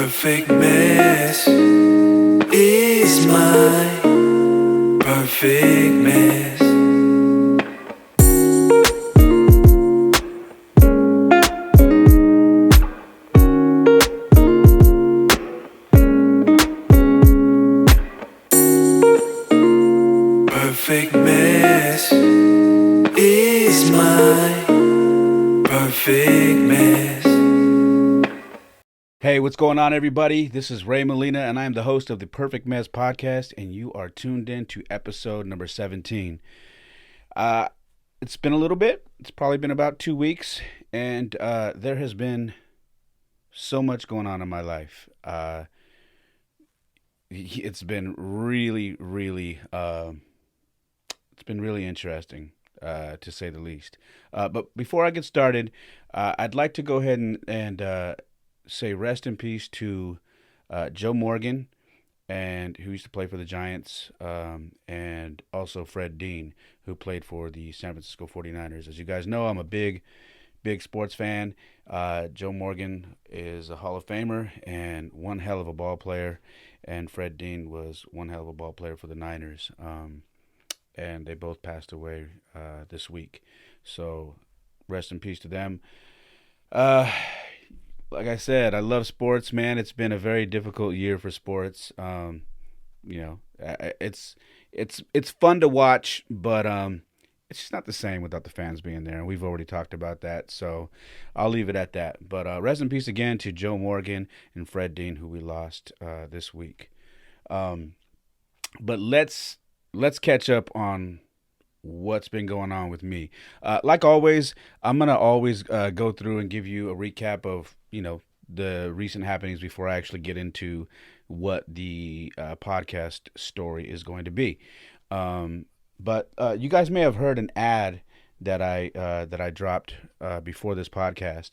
perfect mess is my perfect mess. Perfect mess is my perfect mess. Hey, what's going on, everybody? This is Ray Molina, and I am the host of the Perfect Mess podcast, and you are tuned in to episode number 17. It's been a little bit. It's probably been about 2 weeks, and there has been so much going on in my life. It's been really, really, it's been really interesting, to say the least. But before I get started, I'd like to go ahead and say rest in peace to Joe Morgan, and who used to play for the Giants, and also Fred Dean, who played for the San Francisco 49ers. As you guys know, I'm a big sports fan. Joe Morgan is a Hall of Famer and one hell of a ball player, and Fred Dean was one hell of a ball player for the Niners. And they both passed away this week. So rest in peace to them. Like I said, I love sports, man. It's been a very difficult year for sports. It's fun to watch, but it's just not the same without the fans being there. And we've already talked about that, so I'll leave it at that. But rest in peace again to Joe Morgan and Fred Dean, who we lost this week. But let's catch up on what's been going on with me. Like always, I'm going to always go through and give you a recap of, the recent happenings before I actually get into what the podcast story is going to be. But you guys may have heard an ad that I dropped before this podcast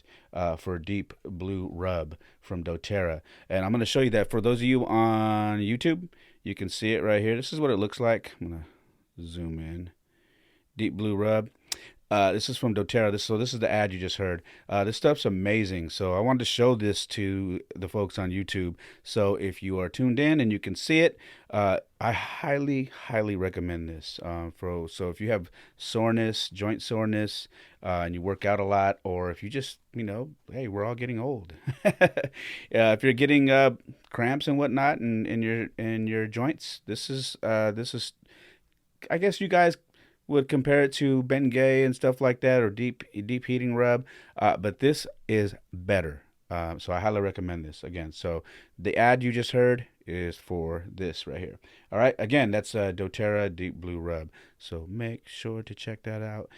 for Deep Blue Rub from doTERRA. And I'm going to show you that. For those of you on YouTube, you can see it right here. This is what it looks like. I'm going to zoom in. Deep Blue Rub. This is from doTERRA. This is the ad you just heard. This stuff's amazing. So I wanted to show this to the folks on YouTube. So if you are tuned in and you can see it, I highly recommend this. So if you have soreness, joint soreness, and you work out a lot, or if you just, hey, we're all getting old. If you're getting cramps and whatnot in your joints, this is I guess you guys would compare it to Bengay and stuff like that, or deep heating rub, but this is better. So I highly recommend this again. So the ad you just heard is for this right here. All right, again, that's doTERRA Deep Blue Rub. So make sure to check that out.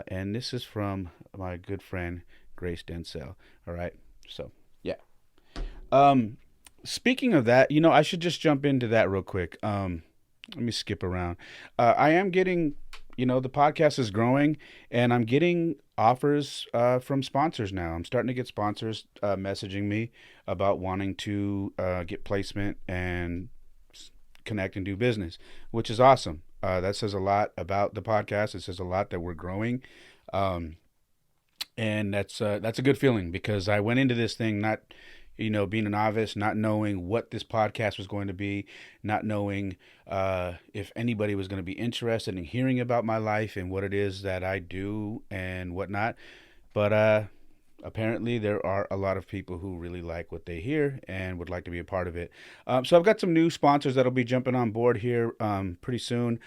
And this is from my good friend Grace Denzel. All right, so yeah. Speaking of that, I should just jump into that real quick. Let me skip around. I am getting, the podcast is growing, and I'm getting offers from sponsors now. I'm starting to get sponsors messaging me about wanting to get placement and connect and do business, which is awesome. That says a lot about the podcast. It says a lot that we're growing. And that's a good feeling, because I went into this thing not, being a novice, not knowing what this podcast was going to be, not knowing if anybody was going to be interested in hearing about my life and what it is that I do and whatnot. But apparently there are a lot of people who really like what they hear and would like to be a part of it. So I've got some new sponsors that'll be jumping on board here pretty soon.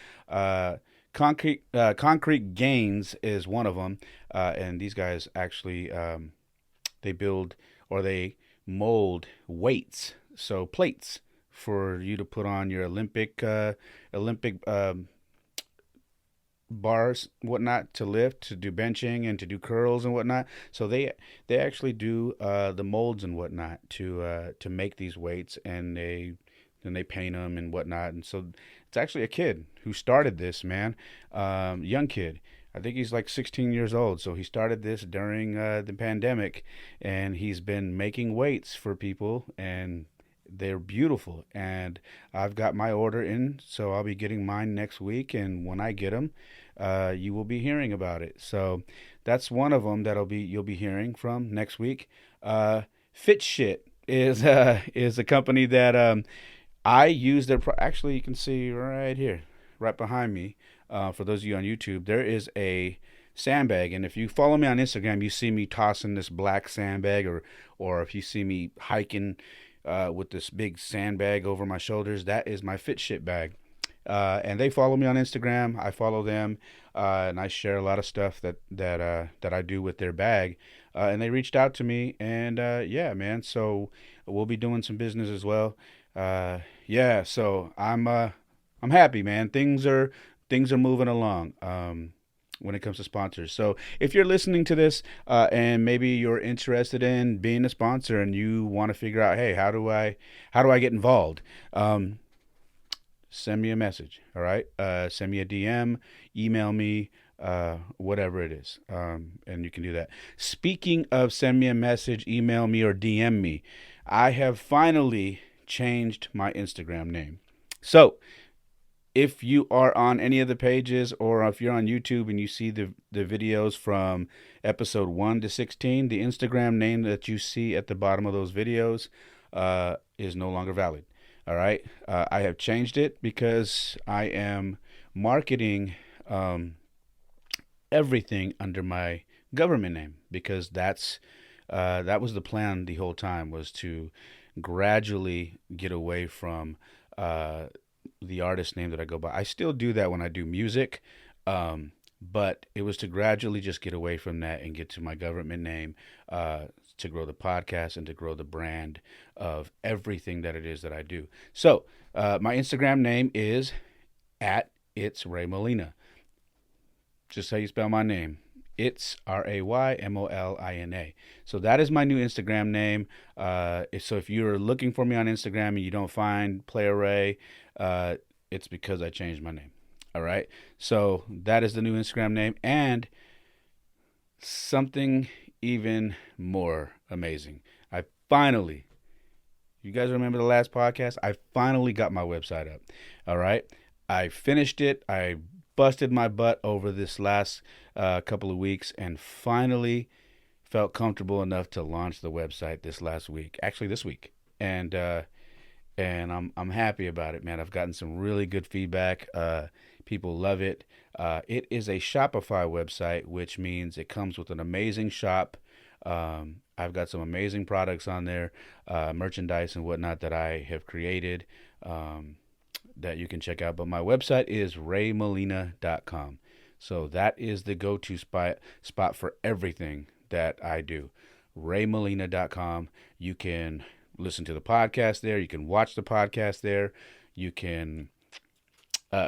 Concrete Gains is one of them, and these guys actually they build, or they mold weights, so plates for you to put on your Olympic bars, whatnot, to lift, to do benching and to do curls and whatnot. So they actually do the molds and whatnot to make these weights, and they paint them and whatnot. And so it's actually a kid who started this, man, young kid. I think he's like 16 years old. So he started this during the pandemic, and he's been making weights for people, and they're beautiful. And I've got my order in, so I'll be getting mine next week. And when I get them, you will be hearing about it. So that's one of them you'll be hearing from next week. Fit Shit is a company that I use their actually you can see right here, right behind me. For those of you on YouTube, there is a sandbag, and if you follow me on Instagram, you see me tossing this black sandbag, or if you see me hiking with this big sandbag over my shoulders, that is my fit shit bag. And they follow me on Instagram. I follow them, and I share a lot of stuff that I do with their bag. And they reached out to me, and yeah, man. So we'll be doing some business as well. Yeah, so I'm happy, man. Things are moving along. When it comes to sponsors. So if you're listening to this and maybe you're interested in being a sponsor and you want to figure out, hey, how do I get involved? Send me a message. All right. Send me a DM, email me, whatever it is. And you can do that. Speaking of send me a message, email me, or DM me, I have finally changed my Instagram name. So if you are on any of the pages or if you're on YouTube and you see the videos from episode 1 to 16, the Instagram name that you see at the bottom of those videos is no longer valid. All right. I have changed it because I am marketing everything under my government name because that was the plan the whole time, was to gradually get away from the artist name that I go by. I still do that when I do music, but it was to gradually just get away from that and get to my government name, to grow the podcast and to grow the brand of everything that it is that I do. So my Instagram name is at It's Ray Molina. Just how you spell my name. It's RAYMOLINA. So that is my new Instagram name. So if you're looking for me on Instagram and you don't find Player Ray, it's because I changed my name. All right. So that is the new Instagram name. And something even more amazing. You guys remember the last podcast? I finally got my website up. All right. I finished it. I busted my butt over this last couple of weeks and finally felt comfortable enough to launch the website this last week. Actually, this week. And I'm happy about it, man. I've gotten some really good feedback. People love it. It is a Shopify website, which means it comes with an amazing shop. I've got some amazing products on there, merchandise and whatnot that I have created that you can check out. But my website is raymolina.com. So that is the go-to spot for everything that I do. raymolina.com. You can listen to the podcast there. You can watch the podcast there. You can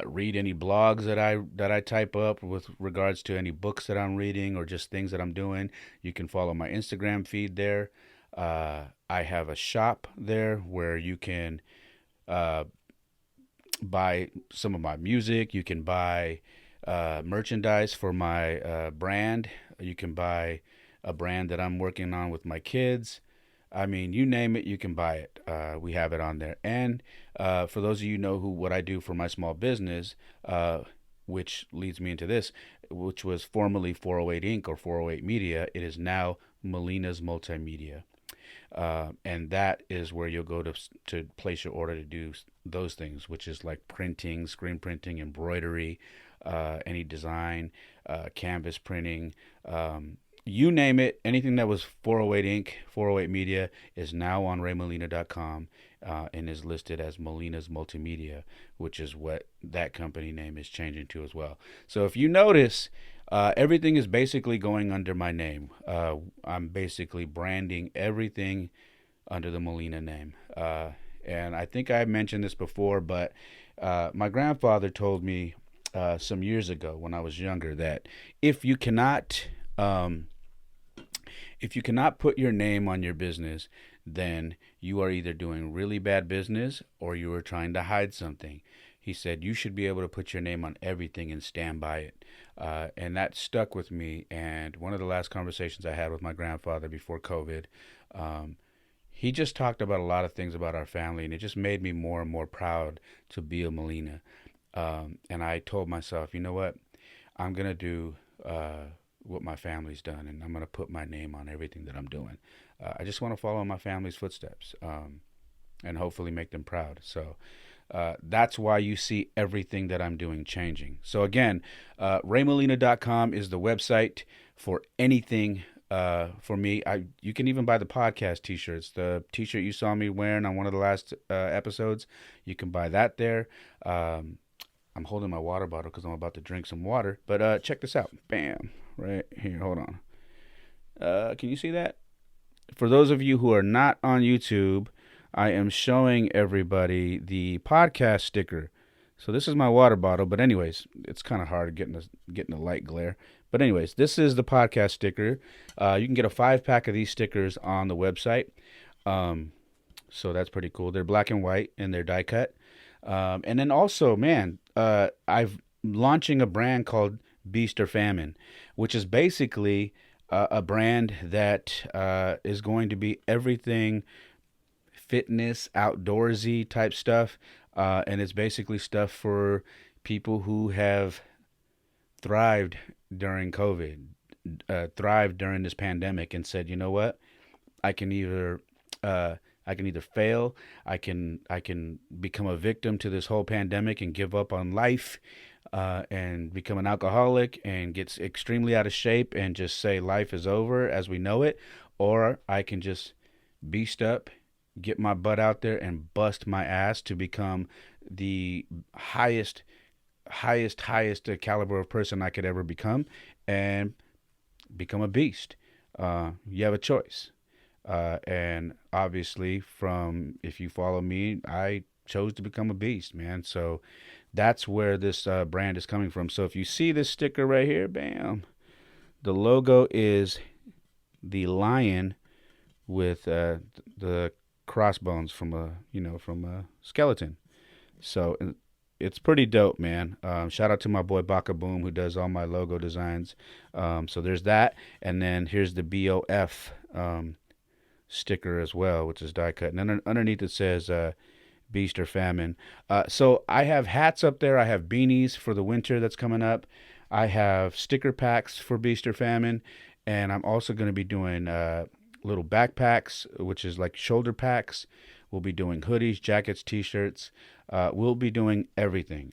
read any blogs that I type up with regards to any books that I'm reading or just things that I'm doing. You can follow my Instagram feed there. I have a shop there where you can buy some of my music. You can buy merchandise for my brand. You can buy a brand that I'm working on with my kids. I mean, you name it, you can buy it. We have it on there. And for those of you who know what I do for my small business, which leads me into this, which was formerly 408 Inc. or 408 Media, it is now Molina's Multimedia. And that is where you'll go to place your order to do those things, which is like printing, screen printing, embroidery, any design, canvas printing, you name it. Anything that was 408 Inc., 408 Media is now on raymolina.com and is listed as Molina's Multimedia, which is what that company name is changing to as well. So if you notice, everything is basically going under my name. I'm basically branding everything under the Molina name. And I think I mentioned this before, but my grandfather told me some years ago when I was younger that if you cannot put your name on your business, then you are either doing really bad business or you are trying to hide something. He said you should be able to put your name on everything and stand by it. And that stuck with me. And one of the last conversations I had with my grandfather before COVID, he just talked about a lot of things about our family, and it just made me more and more proud to be a Molina. And I told myself, you know what? I'm going to do what my family's done, and I'm going to put my name on everything that I'm doing. I just want to follow in my family's footsteps, and hopefully make them proud. So that's why you see everything that I'm doing changing. So again, raymolina.com is the website for anything for me. You can even buy the podcast t-shirts. The t-shirt you saw me wearing on one of the last episodes, you can buy that there. I'm holding my water bottle because I'm about to drink some water. But check this out. Bam. Right here. Hold on. Can you see that? For those of you who are not on YouTube, I am showing everybody the podcast sticker. So this is my water bottle, but anyways, it's kind of hard getting a light glare. But anyways, this is the podcast sticker. You can get a 5-pack of these stickers on the website. So that's pretty cool. They're black and white and they're die cut. And then also, man, I've launching a brand called Beast or Famine, which is basically a brand that is going to be everything fitness, outdoorsy type stuff. And it's basically stuff for people who have thrived during COVID, thrived during this pandemic, and said, you know what, I can either fail, I can become a victim to this whole pandemic and give up on life, and become an alcoholic and get extremely out of shape and just say life is over as we know it, or I can just beast up, get my butt out there and bust my ass to become the highest caliber of person I could ever become and become a beast. You have a choice. And obviously if you follow me, I chose to become a beast, man. So that's where this brand is coming from. So if you see this sticker right here, bam, the logo is the lion with the crossbones from a skeleton. So it's pretty dope, man. Shout out to my boy Baka Boom who does all my logo designs. So there's that, and then here's the BOF sticker as well, which is die cut, and then underneath it says Beast or Famine. So I have hats up there. I have beanies for the winter that's coming up. I have sticker packs for Beast or Famine, and I'm also going to be doing little backpacks, which is like shoulder packs. We'll be doing hoodies, jackets, t-shirts. We'll be doing everything.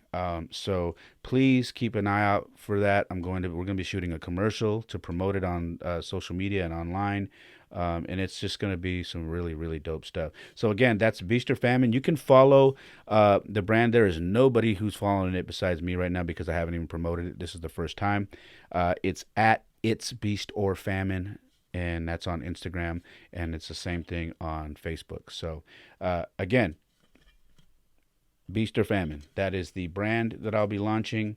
So please keep an eye out for that. We're going to be shooting a commercial to promote it on social media and online. And it's just going to be some really, really dope stuff. So again, that's Beast or Famine. You can follow the brand. There is nobody who's following it besides me right now because I haven't even promoted it. This is the first time. It's at It's Beast or Famine, and that's on Instagram, and it's the same thing on Facebook. So again, Beast or Famine. That is the brand that I'll be launching.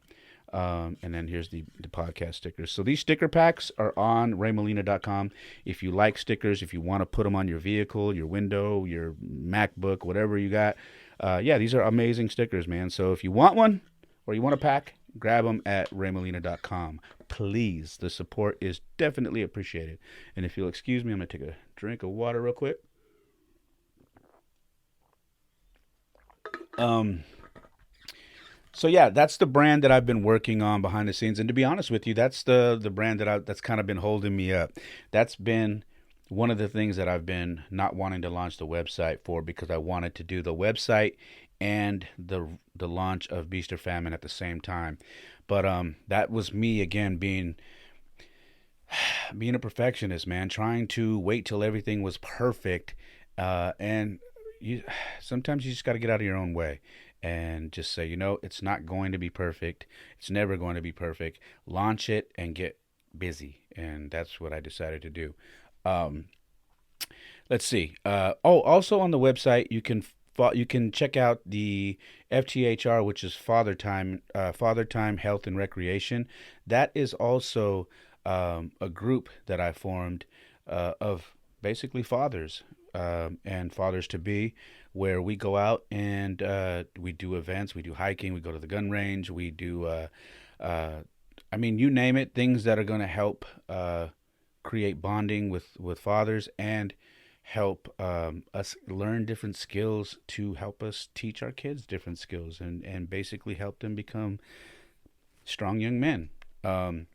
And then here's the podcast stickers. So these sticker packs are on raymolina.com. If you like stickers, if you want to put them on your vehicle, your window, your MacBook, whatever you got, these are amazing stickers, man. So if you want one or you want a pack, grab them at raymolina.com. Please, the support is definitely appreciated. And if you'll excuse me, I'm going to take a drink of water real quick. So yeah, that's the brand that I've been working on behind the scenes, and to be honest with you, that's the brand that's kind of been holding me up. That's been one of the things that I've been not wanting to launch the website for, because I wanted to do the website and the launch of Beast or Famine at the same time. But that was me again being a perfectionist, man, trying to wait till everything was perfect, and sometimes you just got to get out of your own way and just say, it's not going to be perfect. It's never going to be perfect. Launch it and get busy. And that's what I decided to do. Let's see. Also on the website, you can check out the FTHR, which is Father Time Health and Recreation. That is also a group that I formed of basically fathers and fathers to be, where we go out and we do events, we do hiking, we go to the gun range, we do, you name it, things that are going to help create bonding with fathers and help us learn different skills to help us teach our kids different skills and basically help them become strong young men. So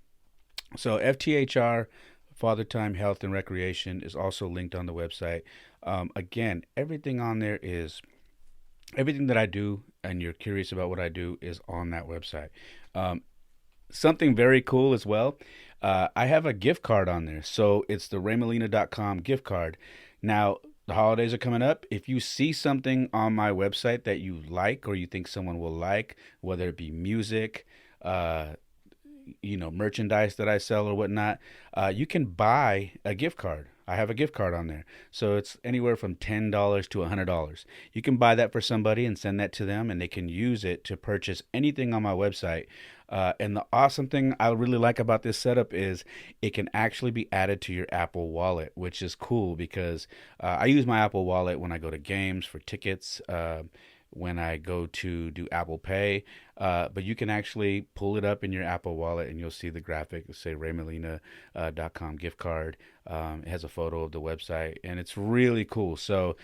FTHR, Father Time Health and Recreation is also linked on the website. Again, everything on there is everything that I do, and you're curious about what I do, is on that website. Um, Something very cool as well. I have a gift card on there. So it's the raymolina.com gift card. Now, the holidays are coming up. If you see something on my website that you like or you think someone will like, whether it be music, uh, merchandise that I sell or whatnot, you can buy a gift card. I have a gift card on there. So it's anywhere from $10 to $100. You can buy that for somebody and send that to them, and they can use it to purchase anything on my website. And the awesome thing I really like about this setup is it can actually be added to your Apple Wallet, which is cool because I use my Apple Wallet when I go to games for tickets. When I go to do Apple Pay. But you can actually pull it up in your Apple Wallet and you'll see the graphic, say raymolina.com gift card. It has a photo of the website and it's really cool. So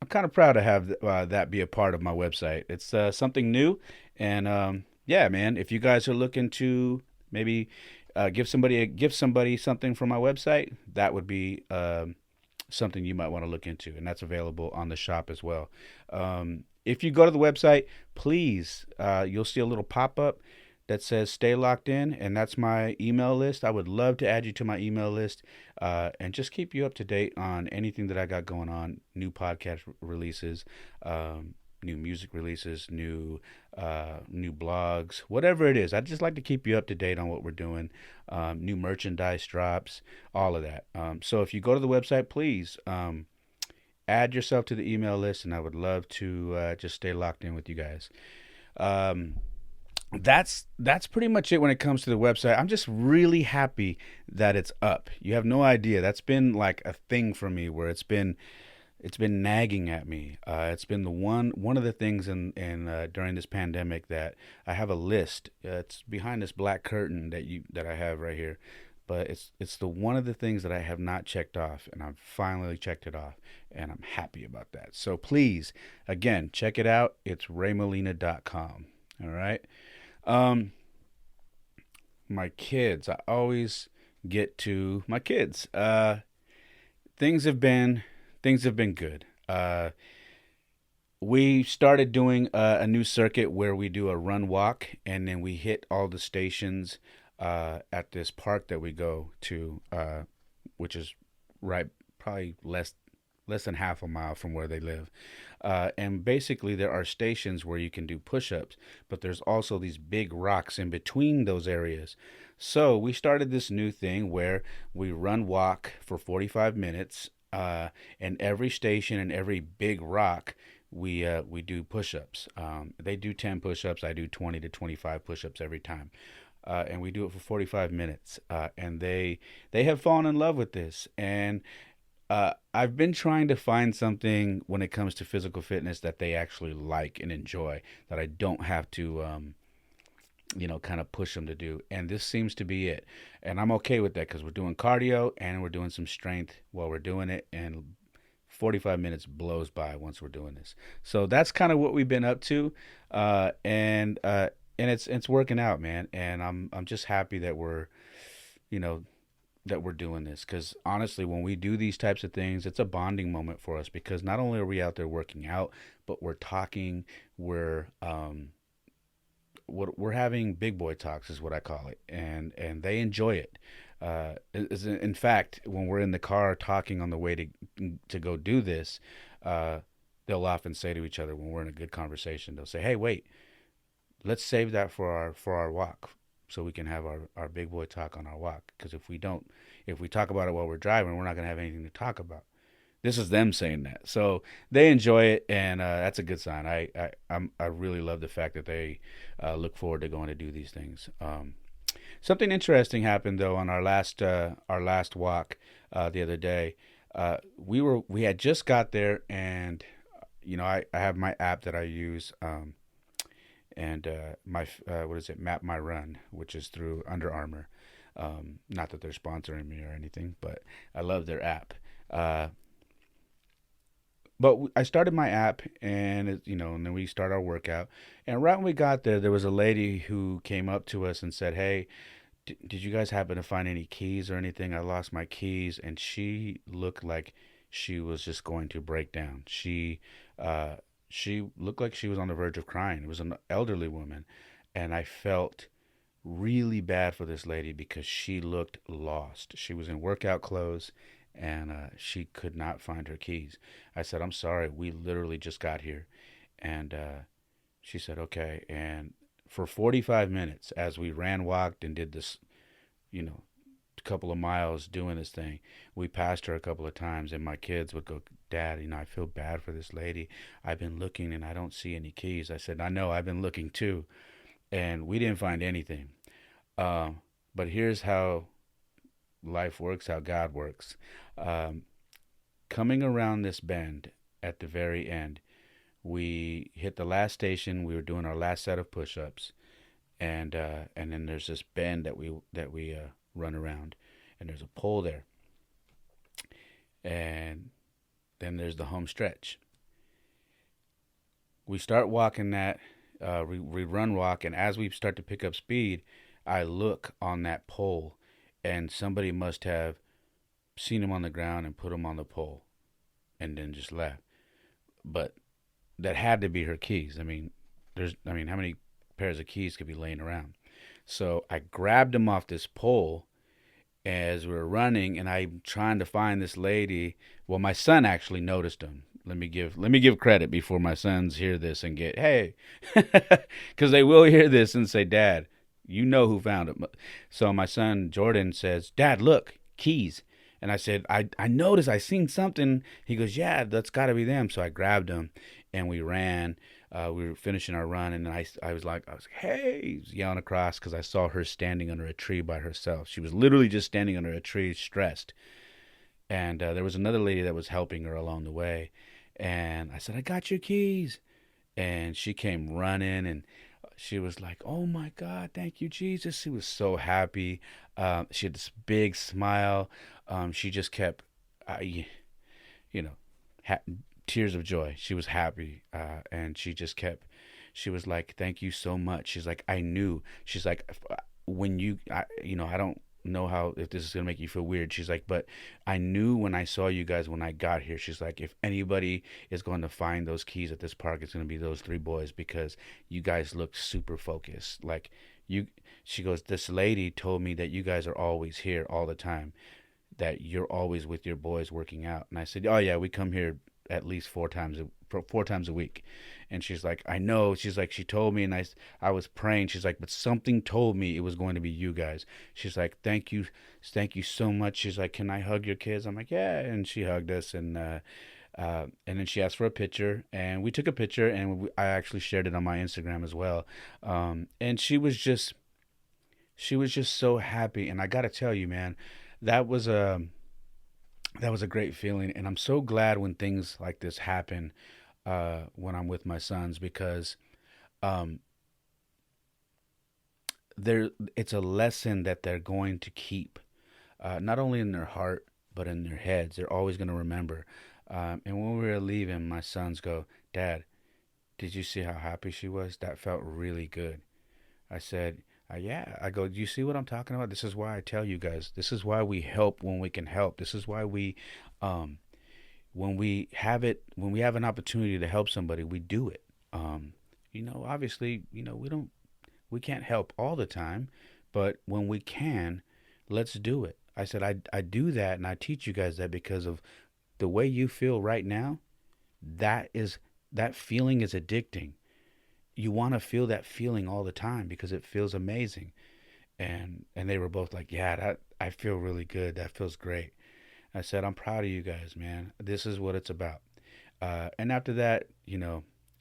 I'm kind of proud to have that be a part of my website. It's something new. And yeah, man, if you guys are looking to maybe give somebody something from my website, that would be something you might want to look into, and that's available on the shop as well. If you go to the website, please, you'll see a little pop up that says "Stay locked in," and that's my email list. I would love to add you to my email list and just keep you up to date on anything that I got going on, new podcast releases. New music releases, new blogs, whatever it is. I just like to keep you up to date on what we're doing. New merchandise drops, all of that. So if you go to the website, please add yourself to the email list, and I would love to just stay locked in with you guys. Um, that's pretty much it when it comes to the website. I'm just really happy that it's up. You have no idea. That's been like a thing for me where it's been nagging at me. It's been the one of the things in during this pandemic that I have a list. It's behind this black curtain that I have right here, but it's the one of the things that I have not checked off, and I've finally checked it off, and I'm happy about that. So please, again, check it out. It's raymolina.com. All right. Um, my kids. I always get to my kids. Things have been things have been good. We started doing a new circuit where we do a run walk and then we hit all the stations at this park that we go to, which is right probably less than half a mile from where they live. And basically, there are stations where you can do push ups, but there's also these big rocks in between those areas. So we started this new thing where we run walk for 45 minutes, and every station and every big rock. We do push-ups. They do 10 push-ups. I do 20 to 25 push-ups every time, and we do it for 45 minutes. And they have fallen in love with this. And I've been trying to find something when it comes to physical fitness that they actually like and enjoy, that I don't have to, kind of push them to do. And this seems to be it. And I'm okay with that because we're doing cardio and we're doing some strength while we're doing it. And 45 minutes blows by once we're doing this. So that's kind of what we've been up to. And it's working out, man. And I'm just happy that you know, we're doing this, because honestly, when we do these types of things, it's a bonding moment for us, because not only are we out there working out, but we're talking, we're having big boy talks is what I call it, and they enjoy it. In fact, when we're in the car talking on the way to go do this, they'll often say to each other when we're in a good conversation, they'll say, "Hey, wait, let's save that for our walk, so we can have our big boy talk on our walk. Because if we talk about it while we're driving, we're not gonna have anything to talk about." This is them saying that, so they enjoy it, and that's a good sign. I really love the fact that they look forward to going to do these things. Something interesting happened though on our last walk the other day. We had just got there, and I have my app that I use, and my what is it, Map My Run, which is through Under Armour. Not that they're sponsoring me or anything, but I love their app. But I started my app, and and then we start our workout. And right when we got there was a lady who came up to us and said, "Hey, did you guys happen to find any keys or anything? I lost my keys." And she looked like she was just going to break down. Uh, she looked like she was on the verge of crying. It was an elderly woman, and I felt really bad for this lady because she looked lost. She was in workout clothes, and she could not find her keys. I said, "I'm sorry, we literally just got here," and she said, "Okay." And for 45 minutes, as we ran, walked, and did this, you know, couple of miles doing this thing, we passed her a couple of times, and my kids would go, "Dad, I feel bad for this lady. I've been looking and I don't see any keys." I said, "I know, I've been looking too." And we didn't find anything. Um, but here's how life works, how God works. Um, Coming around this bend at the very end, we hit the last station. We were doing our last set of push-ups, and then there's this bend that we run around, and there's a pole there, and then there's the home stretch. We start walking that, we run walk, and as we start to pick up speed, I look on that pole, and somebody must have seen him on the ground and put him on the pole, and then just left. But that had to be her keys. How many pairs of keys could be laying around? So I grabbed him off this pole as we were running, and I'm trying to find this lady. Well, my son actually noticed him. Let me give credit before my sons hear this and get, hey, because they will hear this and say, "Dad, you know who found him." So my son Jordan says, "Dad, look, keys." And I said, I noticed, I seen something. He goes, "Yeah, that's got to be them." So I grabbed him, and we ran. We were finishing our run, and I was like, "Hey!" Yelling across because I saw her standing under a tree by herself. She was literally just standing under a tree, stressed. And there was another lady that was helping her along the way. And I said, "I got your keys." And she came running, and she was like, "Oh my God, thank you, Jesus." She was so happy. She had this big smile. She just kept, you know, ha- tears of joy. She was happy, and she just kept. She was like, "Thank you so much." She's like, "I knew." She's like, "When I don't know how if this is gonna make you feel weird." She's like, "But I knew when I saw you guys when I got here." She's like, "If anybody is going to find those keys at this park, it's gonna be those three boys because you guys look super focused. Like you." She goes, "This lady told me that you guys are always here all the time, that you're always with your boys working out." And I said, "Oh yeah, we come here at least four times a week." And she's like, "I know." She's like, "She told me, and I was praying." She's like, "But something told me it was going to be you guys." She's like, thank you so much." She's like, "Can I hug your kids?" I'm like, "Yeah." And she hugged us, and then she asked for a picture, and we took a picture, and I actually shared it on my Instagram as well. And she was just so happy, and I gotta tell you, man, that was a that was a great feeling, and I'm so glad when things like this happen, when I'm with my sons, because um, there it's a lesson that they're going to keep, not only in their heart but in their heads. They're always going to remember. And when we were leaving, my sons go, "Dad, did you see how happy she was? That felt really good." I said, "Yeah." I go, "Do you see what I'm talking about? This is why I tell you guys. This is why we help when we can help. This is why um, when we have an opportunity to help somebody, we do it. Obviously, we can't help all the time, but when we can, let's do it." I said, I do that, and I teach you guys that because of the way you feel right now. That feeling is addicting. You want to feel that feeling all the time because it feels amazing. And they were both like, "Yeah, that I feel really good. That feels great." I said, "I'm proud of you guys, man. This is what it's about." And after that,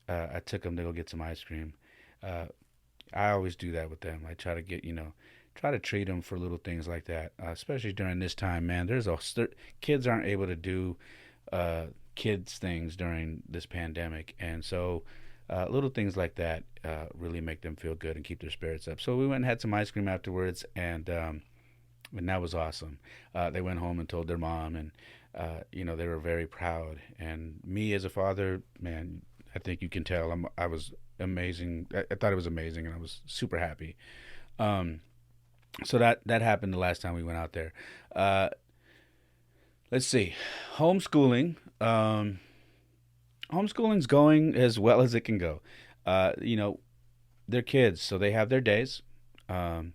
I took them to go get some ice cream. Uh, I always do that with them. I try to try to treat them for little things like that, especially during this time, man. Kids aren't able to do kids things during this pandemic, and so little things like that really make them feel good and keep their spirits up. So we went and had some ice cream afterwards, and that was awesome. They went home and told their mom, and they were very proud. And me as a father, man, I think you can tell I was amazing. I thought it was amazing, and I was super happy. Um, So that happened the last time we went out there. Uh, let's see, homeschooling. Homeschooling's going as well as it can go. You know, they're kids, so they have their days. Um,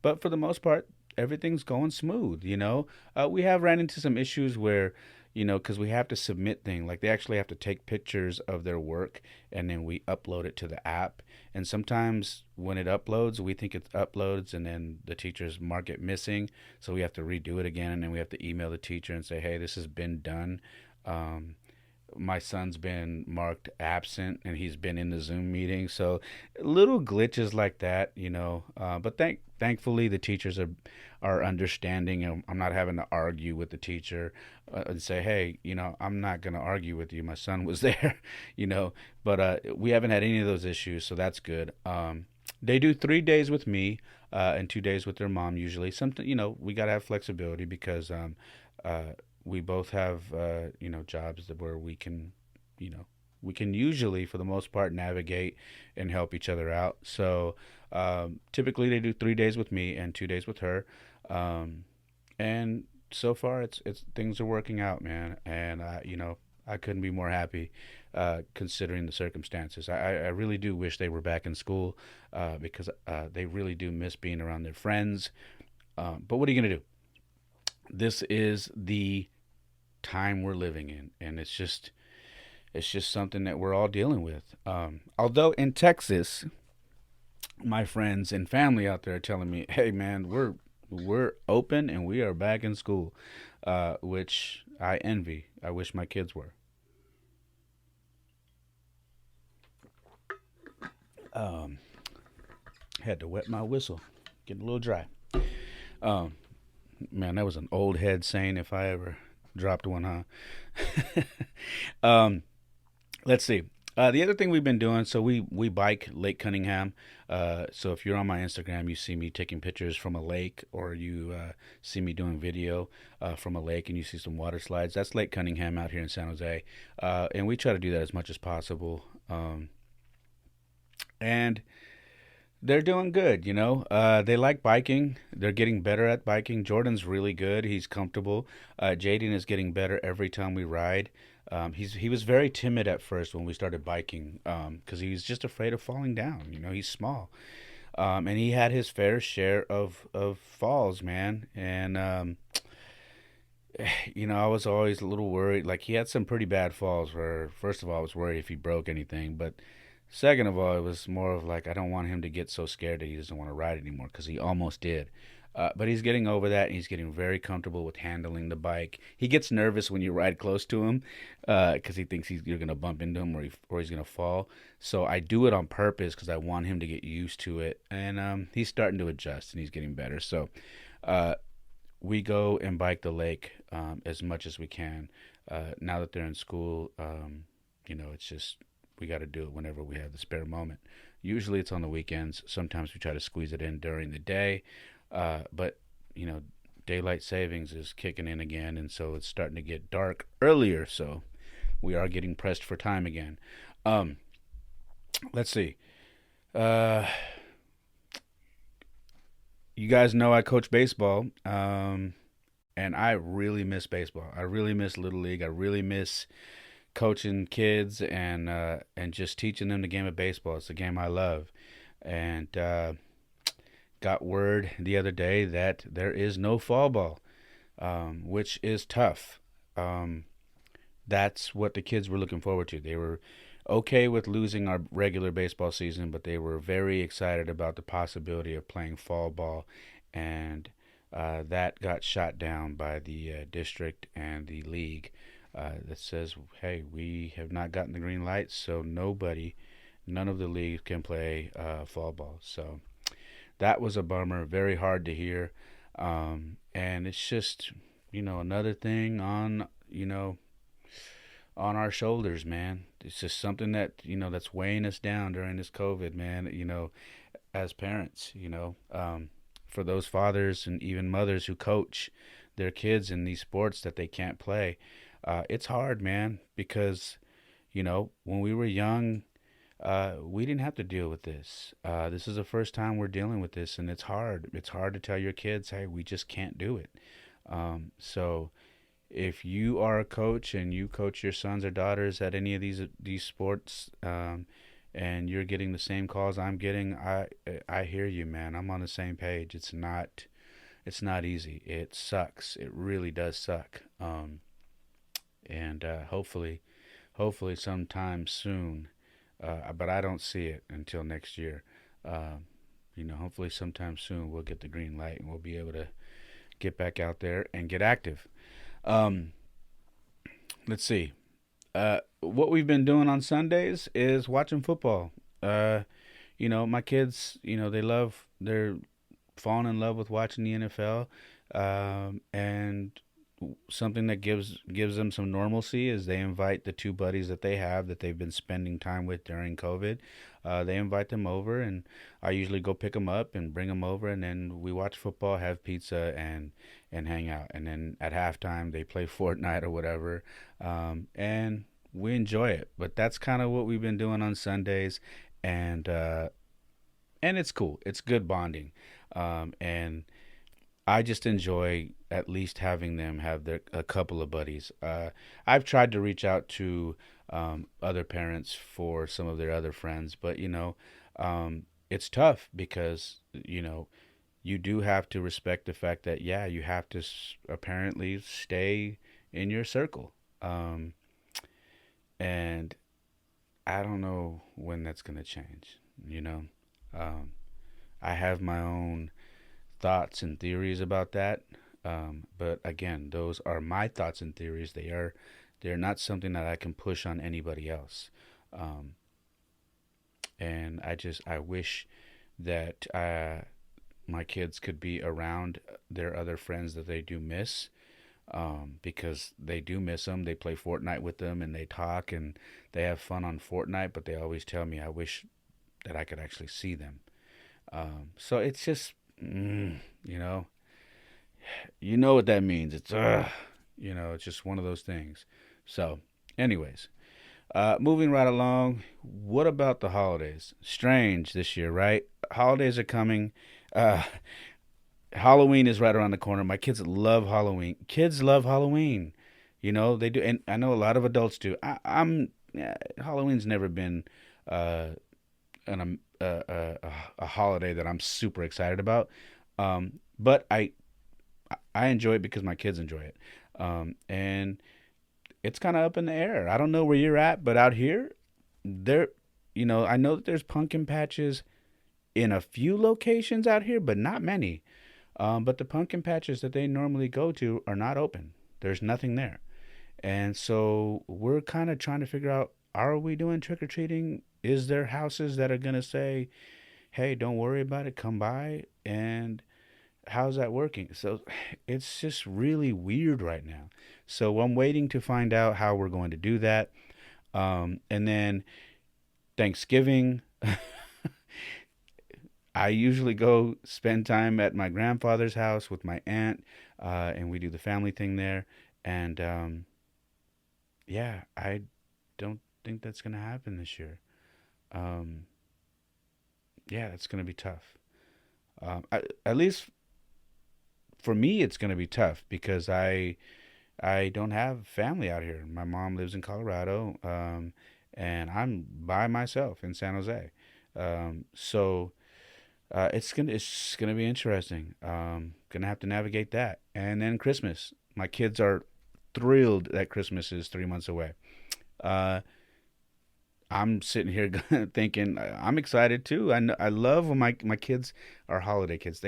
but for the most part, everything's going smooth. We have ran into some issues where, because we have to submit things, like they actually have to take pictures of their work and then we upload it to the app. And sometimes when it uploads, we think it uploads and then the teachers mark it missing. So we have to redo it again and then we have to email the teacher and say, hey, this has been done. Um, my son's been marked absent and he's been in the Zoom meeting. So little glitches like that, but thankfully the teachers are understanding. And I'm not having to argue with the teacher and say, hey, I'm not going to argue with you. My son was there, you know. But we haven't had any of those issues, so that's good. They do 3 days with me and 2 days with their mom usually. Something, we got to have flexibility because uh, we both have jobs where you know we can usually for the most part navigate and help each other out. So typically they do 3 days with me and 2 days with her, um, and so far it's things are working out, man. And I couldn't be more happy considering the circumstances. I really do wish they were back in school because they really do miss being around their friends. But what are you gonna do? This is the time we're living in, and it's just something that we're all dealing with. Although in Texas, my friends and family out there are telling me, "Hey, man, we're open and we are back in school," which I envy. I wish my kids were. Um, Had to wet my whistle, getting a little dry. Um, Man, that was an old head saying if I ever dropped one, huh? um, let's see. The other thing we've been doing, so we bike Lake Cunningham. So if you're on my Instagram, you see me taking pictures from a lake, or you see me doing video from a lake, and you see some water slides. That's Lake Cunningham out here in San Jose, and we try to do that as much as possible. And they're doing good, They like biking. They're getting better at biking. Jordan's really good. He's comfortable. Jaden is getting better every time we ride. He was very timid at first when we started biking because he was just afraid of falling down. He's small, and he had his fair share of falls, man. And I was always a little worried. Like he had some pretty bad falls. Where first of all, I was worried if he broke anything, but second of all, it was more of like I don't want him to get so scared that he doesn't want to ride anymore because he almost did. But he's getting over that and he's getting very comfortable with handling the bike. He gets nervous when you ride close to him because he thinks you're going to bump into him or he's going to fall. So I do it on purpose because I want him to get used to it. And he's starting to adjust and he's getting better. So uh, we go and bike the lake as much as we can. Now that they're in school, it's just we got to do it whenever we have the spare moment. Usually it's on the weekends. Sometimes we try to squeeze it in during the day, but you know, daylight savings is kicking in again, and so it's starting to get dark earlier. So we are getting pressed for time again. Um, let's see. Uh, you guys know I coach baseball, and I really miss baseball. I really miss Little League. I really miss coaching kids and just teaching them the game of baseball. It's a game I love, and got word the other day that there is no fall ball, which is tough. Um, that's what the kids were looking forward to. They were okay with losing our regular baseball season, but they were very excited about the possibility of playing fall ball, and that got shot down by the district and the league that says, hey, we have not gotten the green light, so none of the leagues can play fall ball. So that was a bummer, very hard to hear. And it's just, another thing on our shoulders, man. It's just something that, that's weighing us down during this COVID, man, as parents, for those fathers and even mothers who coach their kids in these sports that they can't play. It's hard, man, because, when we were young, we didn't have to deal with this. This is the first time we're dealing with this, and it's hard. It's hard to tell your kids, hey, we just can't do it. So if you are a coach and you coach your sons or daughters at any of these sports, and you're getting the same calls I'm getting, I hear you, man. I'm on the same page. It's not easy. It sucks. It really does suck. And hopefully sometime soon. But I don't see it until next year. Uh, hopefully sometime soon we'll get the green light and we'll be able to get back out there and get active. Um, let's see. What we've been doing on Sundays is watching football. My kids, they're falling in love with watching the NFL, and something that gives them some normalcy is they invite the two buddies that they have that they've been spending time with during COVID. They invite them over, and I usually go pick them up and bring them over, and then we watch football, have pizza, and hang out. And then at halftime, they play Fortnite or whatever, and we enjoy it. But that's kind of what we've been doing on Sundays, and it's cool. It's good bonding, and I just enjoy at least having them have a couple of buddies. I've tried to reach out to other parents for some of their other friends, but it's tough because you do have to respect the fact that yeah, you have to apparently stay in your circle, and I don't know when that's gonna change. You know, um, I have my own thoughts and theories about that. But again, those are my thoughts and theories. They're not something that I can push on anybody else. Um, and I wish that my kids could be around their other friends that they do miss. Because they do miss them. They play Fortnite with them and they talk and they have fun on Fortnite, but they always tell me I wish that I could actually see them. So it's just, you know, you know what that means. It's just one of those things. So, anyways, moving right along. What about the holidays? Strange this year, right? Holidays are coming. Uh, Halloween is right around the corner. My kids love Halloween. Kids love Halloween. They do, and I know a lot of adults do. Halloween's never been uh, a holiday that I'm super excited about. But I enjoy it because my kids enjoy it. And it's kind of up in the air. I don't know where you're at, but out here, there, I know that there's pumpkin patches in a few locations out here, but not many. But the pumpkin patches that they normally go to are not open. There's nothing there. And so we're kind of trying to figure out, are we doing trick or treating? Is there houses that are going to say, hey, don't worry about it, come by? And how's that working? So it's just really weird right now. So I'm waiting to find out how we're going to do that. And then Thanksgiving, I usually go spend time at my grandfather's house with my aunt, and we do the family thing there. And yeah, I don't think that's going to happen this year. Um, yeah, it's going to be tough. At least for me, it's going to be tough because I don't have family out here. My mom lives in Colorado, and I'm by myself in San Jose. So it's gonna be interesting. Gonna have to navigate that, and then Christmas. My kids are thrilled that Christmas is 3 months away. Uh, I'm sitting here thinking I'm excited too. I love when my kids are holiday kids.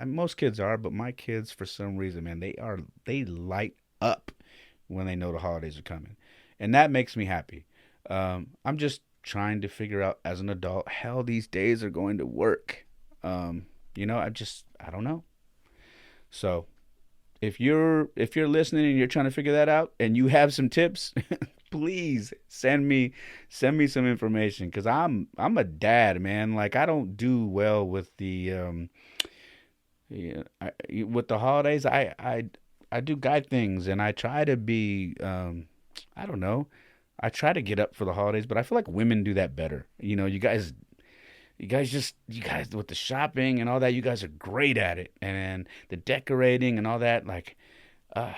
Most kids are, but my kids for some reason, man, they light up when they know the holidays are coming, and that makes me happy. I'm just trying to figure out as an adult how these days are going to work. I don't know. So if you're listening and you're trying to figure that out and you have some tips, please send me some information because I'm a dad, man. Like I don't do well with the yeah, with the holidays. I do guy things and I try to be I don't know. I try to get up for the holidays, but I feel like women do that better. You guys with the shopping and all that, you guys are great at it, and the decorating and all that. Like, uh,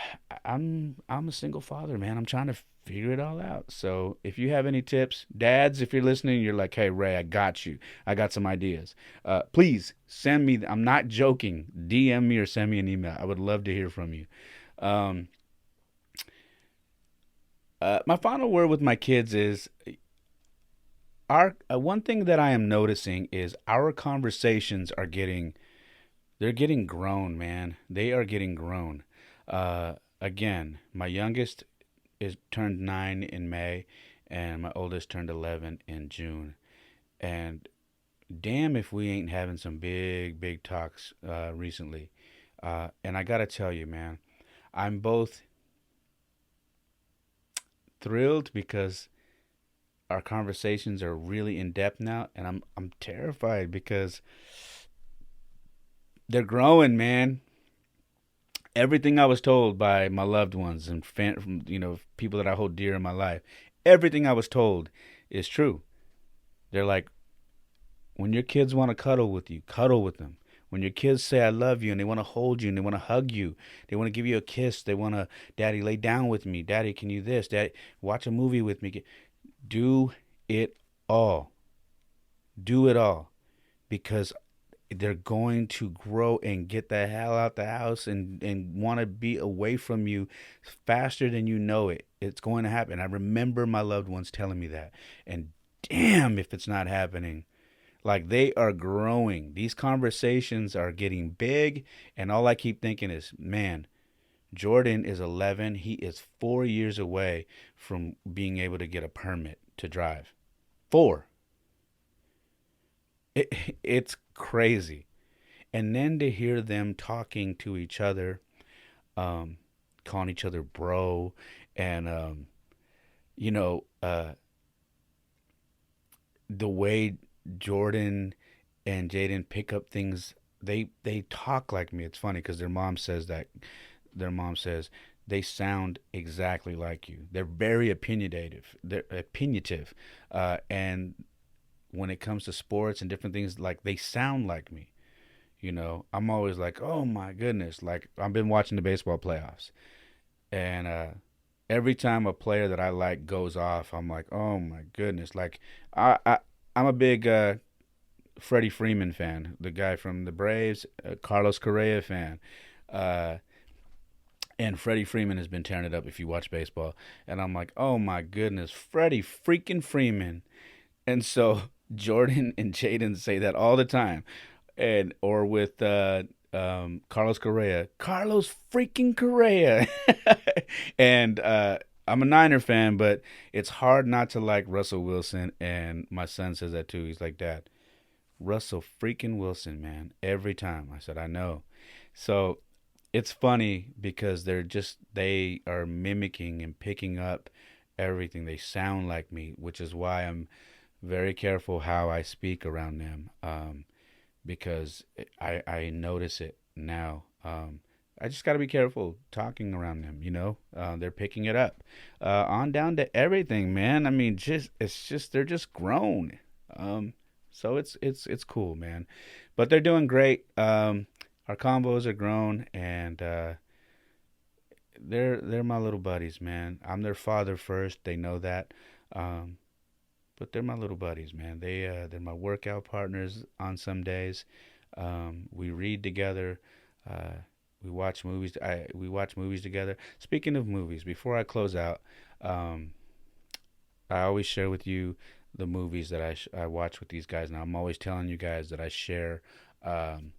I'm a single father, man. I'm trying to figure it all out. So if you have any tips, dads, if you're listening, you're like, hey Ray, I got you. I got some ideas. Please send me. I'm not joking. DM me or send me an email. I would love to hear from you. Um, my final word with my kids is our one thing that I am noticing is our conversations are getting they're getting grown, man. They are getting grown. Again, my youngest is turned 9 in May, and my oldest turned 11 in June. And damn, if we ain't having some big talks recently. And I gotta tell you, man, I'm both thrilled because our conversations are really in depth now, and I'm terrified because they're growing, man. Everything I was told by my loved ones and people that I hold dear in my life, everything I was told is true. They're like, when your kids want to cuddle with you, cuddle with them. When your kids say I love you and they want to hold you and they want to hug you, they want to give you a kiss, they want to, Daddy, lay down with me. Daddy, can you this? Daddy, watch a movie with me. Do it all. Do it all. Because they're going to grow and get the hell out the house and want to be away from you faster than you know it. It's going to happen. I remember my loved ones telling me that. And damn if it's not happening. Like, they are growing. These conversations are getting big. And all I keep thinking is, man, Jordan is 11. He is 4 years away from being able to get a permit to drive. 4. It's crazy. And then to hear them talking to each other, um, calling each other bro, and you know, the way Jordan and Jaden pick up things, they talk like me. It's funny because their mom says that. Their mom says they sound exactly like you. They're very opinionative. They're opinionative, and when it comes to sports and different things, like, they sound like me. I'm always like, oh my goodness. Like, I've been watching the baseball playoffs, and every time a player that I like goes off, I'm like, oh my goodness. Like, I'm a big Freddie Freeman fan, the guy from the Braves, Carlos Correa fan. Uh, and Freddie Freeman has been tearing it up if you watch baseball. And I'm like, oh my goodness, Freddie freaking Freeman. And so Jordan and Jaden say that all the time, and or with Carlos Correa, Carlos freaking Correa, and I'm a Niner fan, but it's hard not to like Russell Wilson, and my son says that too. He's like, Dad, Russell freaking Wilson, man, every time. I said, I know. So it's funny because they are mimicking and picking up everything. They sound like me, which is why I'm very careful how I speak around them, because I notice it now. I just got to be careful talking around them. They're picking it up. On down to everything, man. I mean, it's just they're just grown. So it's cool, man. But they're doing great. Our combos are grown, and they're my little buddies, man. I'm their father first. They know that. Um, but they're my little buddies, man. They're my workout partners on some days. We read together. Uh, we watch movies. We watch movies together. Speaking of movies, before I close out, um, I always share with you the movies that I watch with these guys. Now I'm always telling you guys that I share um,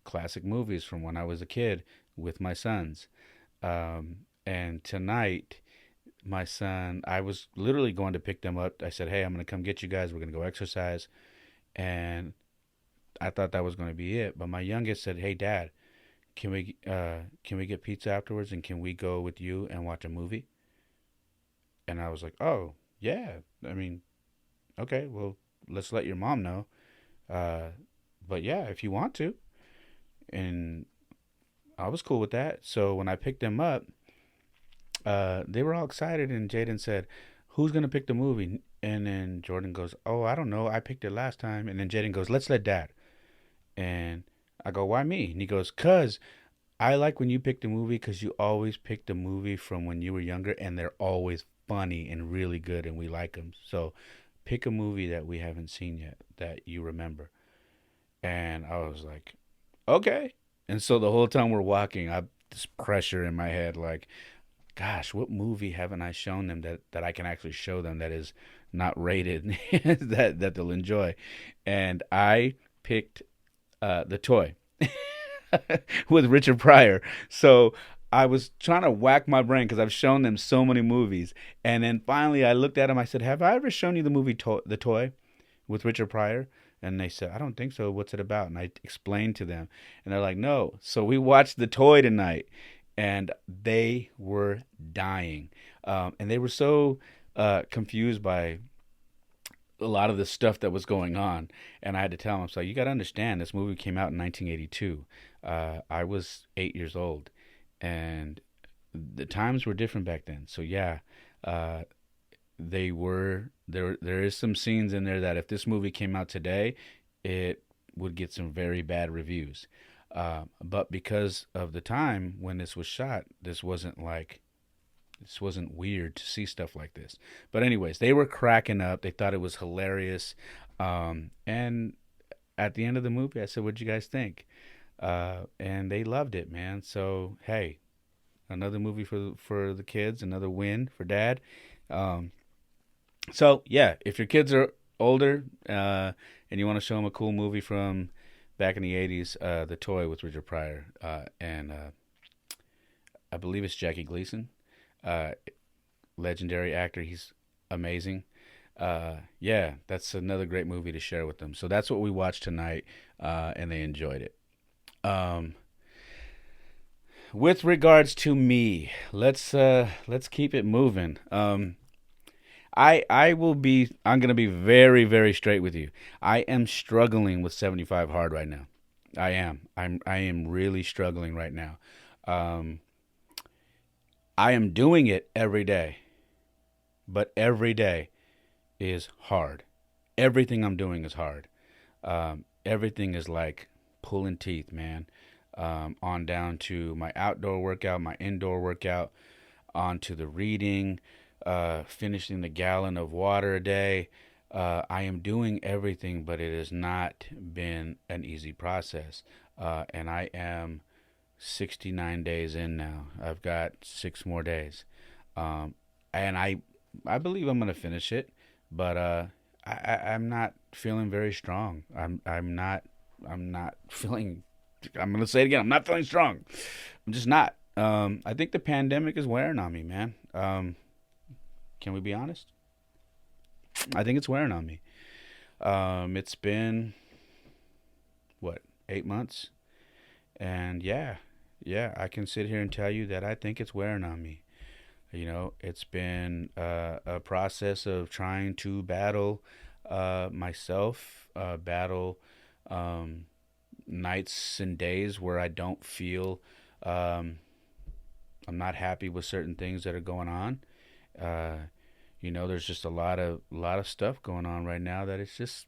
classic movies from when I was a kid with my sons. And tonight, my son, I was literally going to pick them up. I said, "Hey, I'm going to come get you guys. We're going to go exercise." And I thought that was going to be it. But my youngest said, "Hey, Dad, can we get pizza afterwards, and can we go with you and watch a movie?" And I was like, "Oh, yeah. I mean, okay. Well, let's let your mom know. Uh, but yeah, if you want to." And I was cool with that. So when I picked them up, they were all excited, and Jaden said, "Who's gonna pick the movie?" And then Jordan goes, "Oh, I don't know. I picked it last time." And then Jaden goes, "Let's let Dad." And I go, "Why me?" And he goes, "Cause I like when you pick the movie, cause you always pick the movie from when you were younger, and they're always funny and really good, and we like them. So pick a movie that we haven't seen yet that you remember." And I was like, "Okay." And so the whole time we're walking, I this pressure in my head, like, gosh, what movie haven't I shown them that I can actually show them that is not rated that they'll enjoy? And I picked the toy with Richard Pryor. So I was trying to whack my brain because I've shown them so many movies, and then finally I looked at him. I said, "Have I ever shown you the movie The Toy with Richard Pryor?" And they said, "I don't think so. What's it about?" And I explained to them, and they're like, "No." So we watched The Toy tonight, and they were dying, and they were so confused by a lot of the stuff that was going on. And I had to tell them, I was like, "You got to understand, this movie came out in 1982. I was 8 years old, and the times were different back then. So yeah, uh, they were there. There is some scenes in there that if this movie came out today, it would get some very bad reviews. But because of the time when this was shot, this wasn't weird to see stuff like this. But anyways, they were cracking up. They thought it was hilarious. And at the end of the movie, I said, "What'd you guys think?" And they loved it, man. So hey, another movie for the kids, another win for Dad. Um, so yeah, if your kids are older and you want to show them a cool movie from back in the '80s, The Toy with Richard Pryor, and I believe it's Jackie Gleason, uh, legendary actor. He's amazing. Yeah, that's another great movie to share with them. So that's what we watched tonight, and they enjoyed it. Um, with regards to me, let's keep it moving. I'm gonna be very very straight with you. I am struggling with 75 hard right now. I am really struggling right now. Um, I am doing it every day, but every day is hard. Everything I'm doing is hard. Everything is like pulling teeth, man. On down to my outdoor workout, my indoor workout, on to the reading, finishing the gallon of water a day. I am doing everything, but it has not been an easy process. And I am 69 days in now. I've got 6 more days. Um, and I believe I'm going to finish it, but I'm not feeling very strong. I'm not feeling, I'm going to say it again, I'm not feeling strong. I'm just not. I think the pandemic is wearing on me, man. Can we be honest? I think it's wearing on me. It's been what, 8 months, and yeah, I can sit here and tell you that I think it's wearing on me. It's been a process of trying to battle myself, battle um, nights and days where I don't feel um, I'm not happy with certain things that are going on. Uh, there's just a lot of stuff going on right now that it's just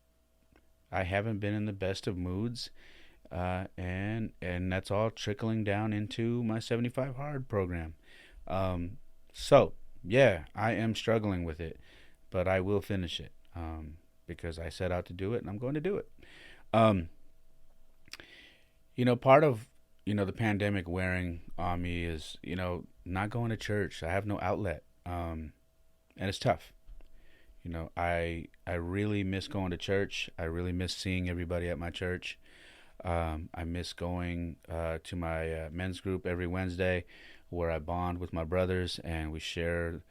I haven't been in the best of moods, and that's all trickling down into my 75 hard program. Um, so yeah, I am struggling with it, but I will finish it because I set out to do it, and I'm going to do it. Um, part of the pandemic wearing on me is not going to church. I have no outlet, and it's tough. I really miss going to church. I really miss seeing everybody at my church. I miss going to my men's group every Wednesday, where I bond with my brothers and we share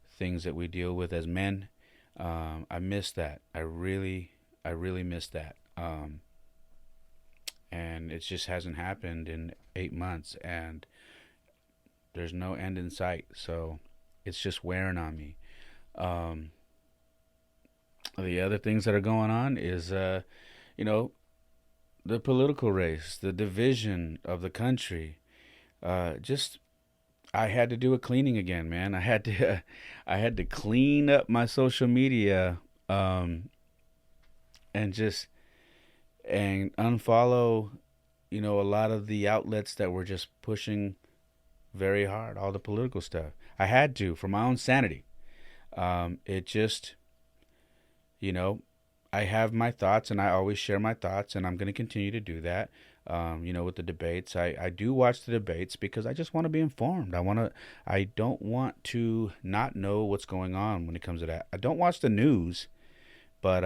things that we deal with as men. I miss that. I really miss that. And it just hasn't happened in 8 months, and there's no end in sight. So it's just wearing on me. Um, the other things that are going on is, you know, the political race, the division of the country. Just I had to do a cleaning again, man. I had to I had to clean up my social media, um, and just and unfollow, a lot of the outlets that were just pushing very hard all the political stuff. I had to for my own sanity. It just, you know, I have my thoughts and I always share my thoughts, and I'm going to continue to do that. With the debates, I do watch the debates because I just want to be informed. I don't want to not know what's going on when it comes to that. I don't watch the news, but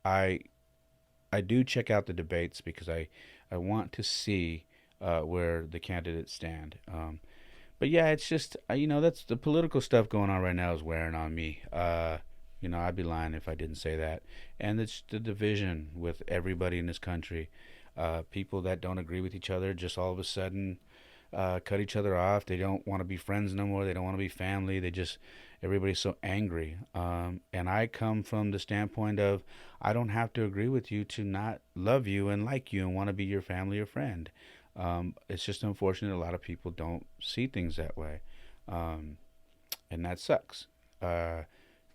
I I do check out the debates because I want to see where the candidates stand. But yeah, it's just that's the political stuff going on right now is wearing on me. I'd be lying if I didn't say that. And it's the division with everybody in this country. People that don't agree with each other just all of a sudden cut each other off. They don't want to be friends no more. They don't want to be family. Everybody's so angry. And I come from the standpoint of I don't have to agree with you to not love you and like you and want to be your family or friend. It's just unfortunate a lot of people don't see things that way, um, and that sucks.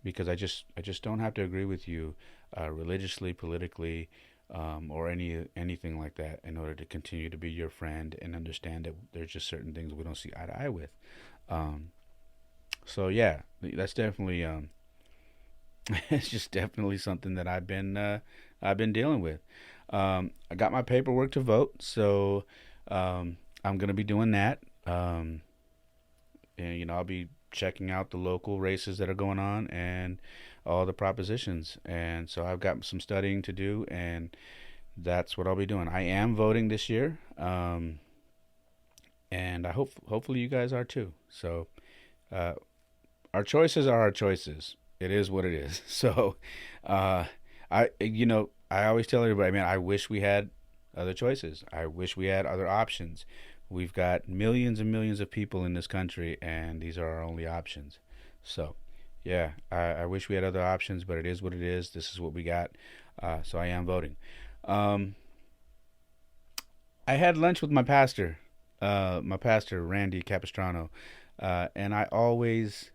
Because I just don't have to agree with you religiously, politically, or anything like that in order to continue to be your friend and understand that there's just certain things we don't see eye to eye with. Um, so yeah, that's definitely it's just definitely something that I've been dealing with. I got my paperwork to vote, so I'm gonna be doing that. And I'll be checking out the local races that are going on and all the propositions. And so I've got some studying to do, and that's what I'll be doing. I am voting this year, and I hopefully you guys are too. So uh, our choices are our choices. It is what it is. So uh, I always tell everybody, man, I wish we had other choices. I wish we had other options. We've got millions and millions of people in this country, and these are our only options. So, yeah, I wish we had other options, but it is what it is. This is what we got. So I am voting. Um, I had lunch with my pastor Randy Capistrano, and I always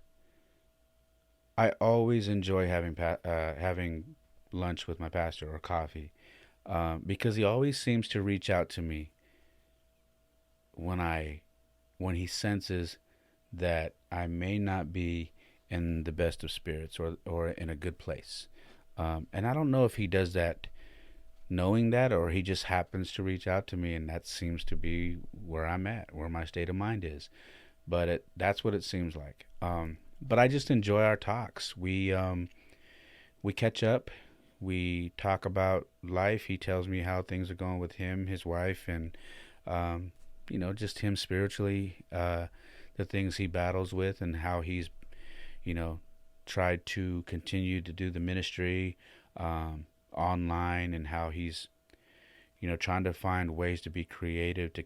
enjoy having lunch with my pastor or coffee, because he always seems to reach out to me when I when he senses that I may not be in the best of spirits or in a good place. And I don't know if he does that knowing that or he just happens to reach out to me and that seems to be where I'm at, where my state of mind is. But that's what it seems like. But I just enjoy our talks. We catch up. We talk about life. He tells me how things are going with him, his wife, and um, just him spiritually, the things he battles with, and how he's, you know, tried to continue to do the ministry online, and how he's, trying to find ways to be creative to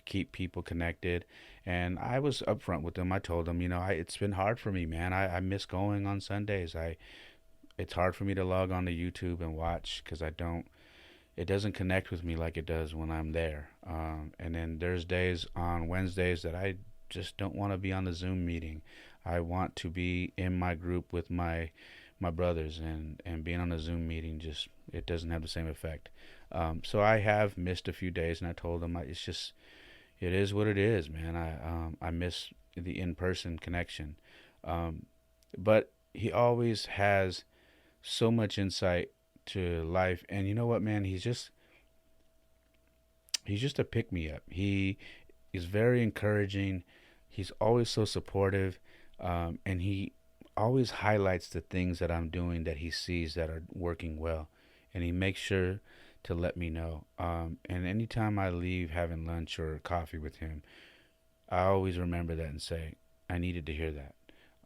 keep people connected. And I was upfront with him. I told him, it's been hard for me, man. I miss going on Sundays. It's hard for me to log on to YouTube and watch because I don't it doesn't connect with me like it does when I'm there. And then there's days on Wednesdays that I just don't want to be on the Zoom meeting. I want to be in my group with my brothers, and being on a Zoom meeting just it doesn't have the same effect. So I have missed a few days, and I told them it's just it is what it is, man. I miss the in person connection, um, but he always has so much insight to life, and you know what, man? He's just a pick me up. He is very encouraging. He's always so supportive, and he always highlights the things that I'm doing that he sees that are working well, and he makes sure to let me know. And anytime I leave having lunch or coffee with him, I always remember that and say, I needed to hear that.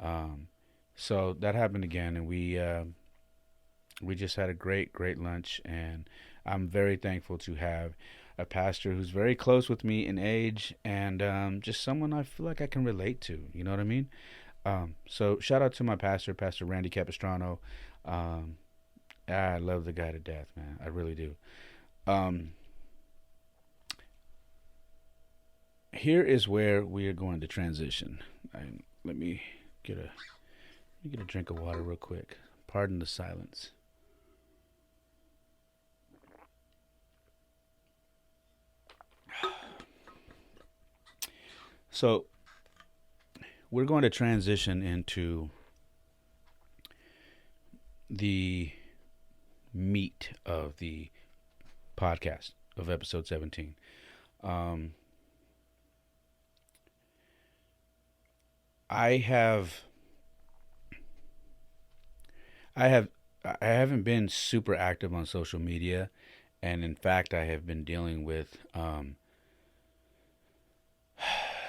Um, so that happened again, and we just had a great, great lunch, and I'm very thankful to have a pastor who's very close with me in age, and just someone I feel like I can relate to. You know what I mean? So shout out to my pastor, Pastor Randy Capistrano. Um, I love the guy to death, man. I really do. Um, here is where we are going to transition. Let me get a drink of water real quick. Pardon the silence. So we're going to transition into the meat of the podcast of episode 17. Um, I have I have I haven't been super active on social media, and in fact, I have been dealing with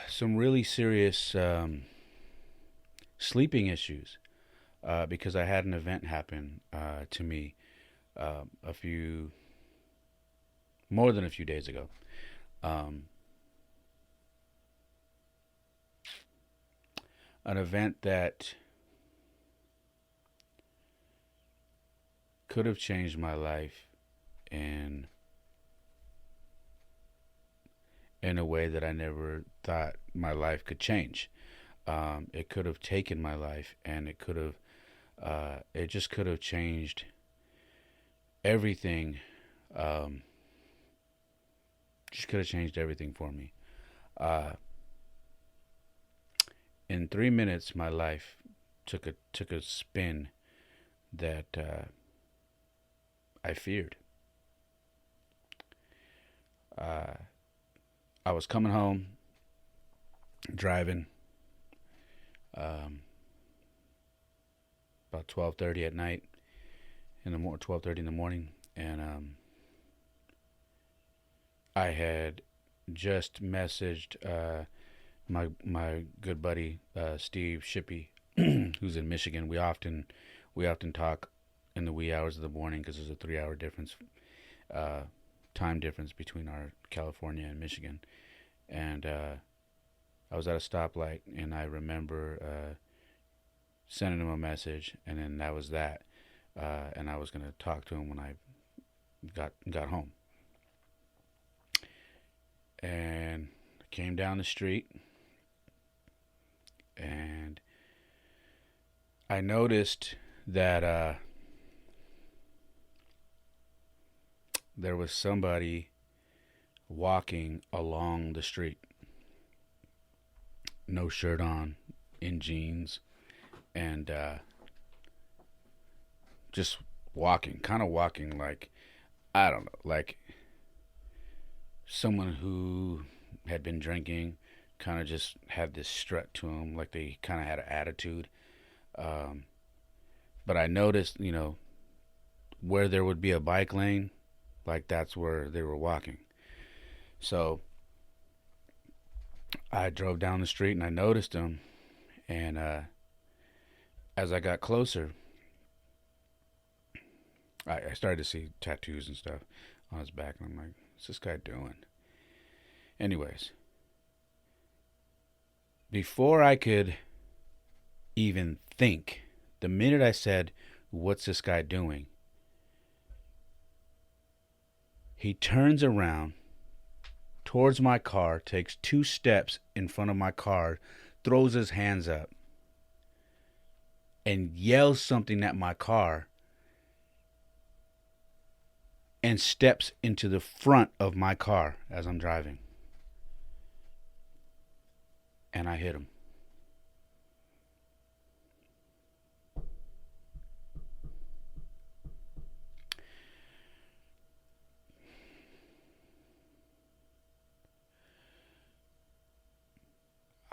some really serious sleeping issues because I had an event happen to me a few more than a few days ago. Um, an event that could have changed my life in a way that I never thought my life could change. It could have taken my life, and it just could have changed everything. Um, just could have changed everything for me. Uh, in 3 minutes, my life took a spin that I feared. Uh, I was coming home, driving, um, about 12:30 at night, 12:30 in the morning, and I had just messaged my good buddy Steve Shippey, who's in Michigan. We often talk in the wee hours of the morning because there's a 3 hour difference, uh, time difference between our California and Michigan. And I was at a stoplight, and I remember sending him a message, and then that was that. And I was gonna talk to him when I got home. And I came down the street, and I noticed that there was somebody walking along the street, no shirt on, in jeans, and just walking, kind of walking like, I don't know, like someone who had been drinking, kind of just had this strut to them, like they kind of had an attitude. Um, but I noticed, where there would be a bike lane, like that's where they were walking. So I drove down the street and I noticed him, and as I got closer, I started to see tattoos and stuff on his back, and I'm like, what's this guy doing? Anyways, before I could even think, the minute I said, what's this guy doing? He turns around towards my car, takes 2 steps in front of my car, throws his hands up, and yells something at my car, and steps into the front of my car as I'm driving. And I hit him.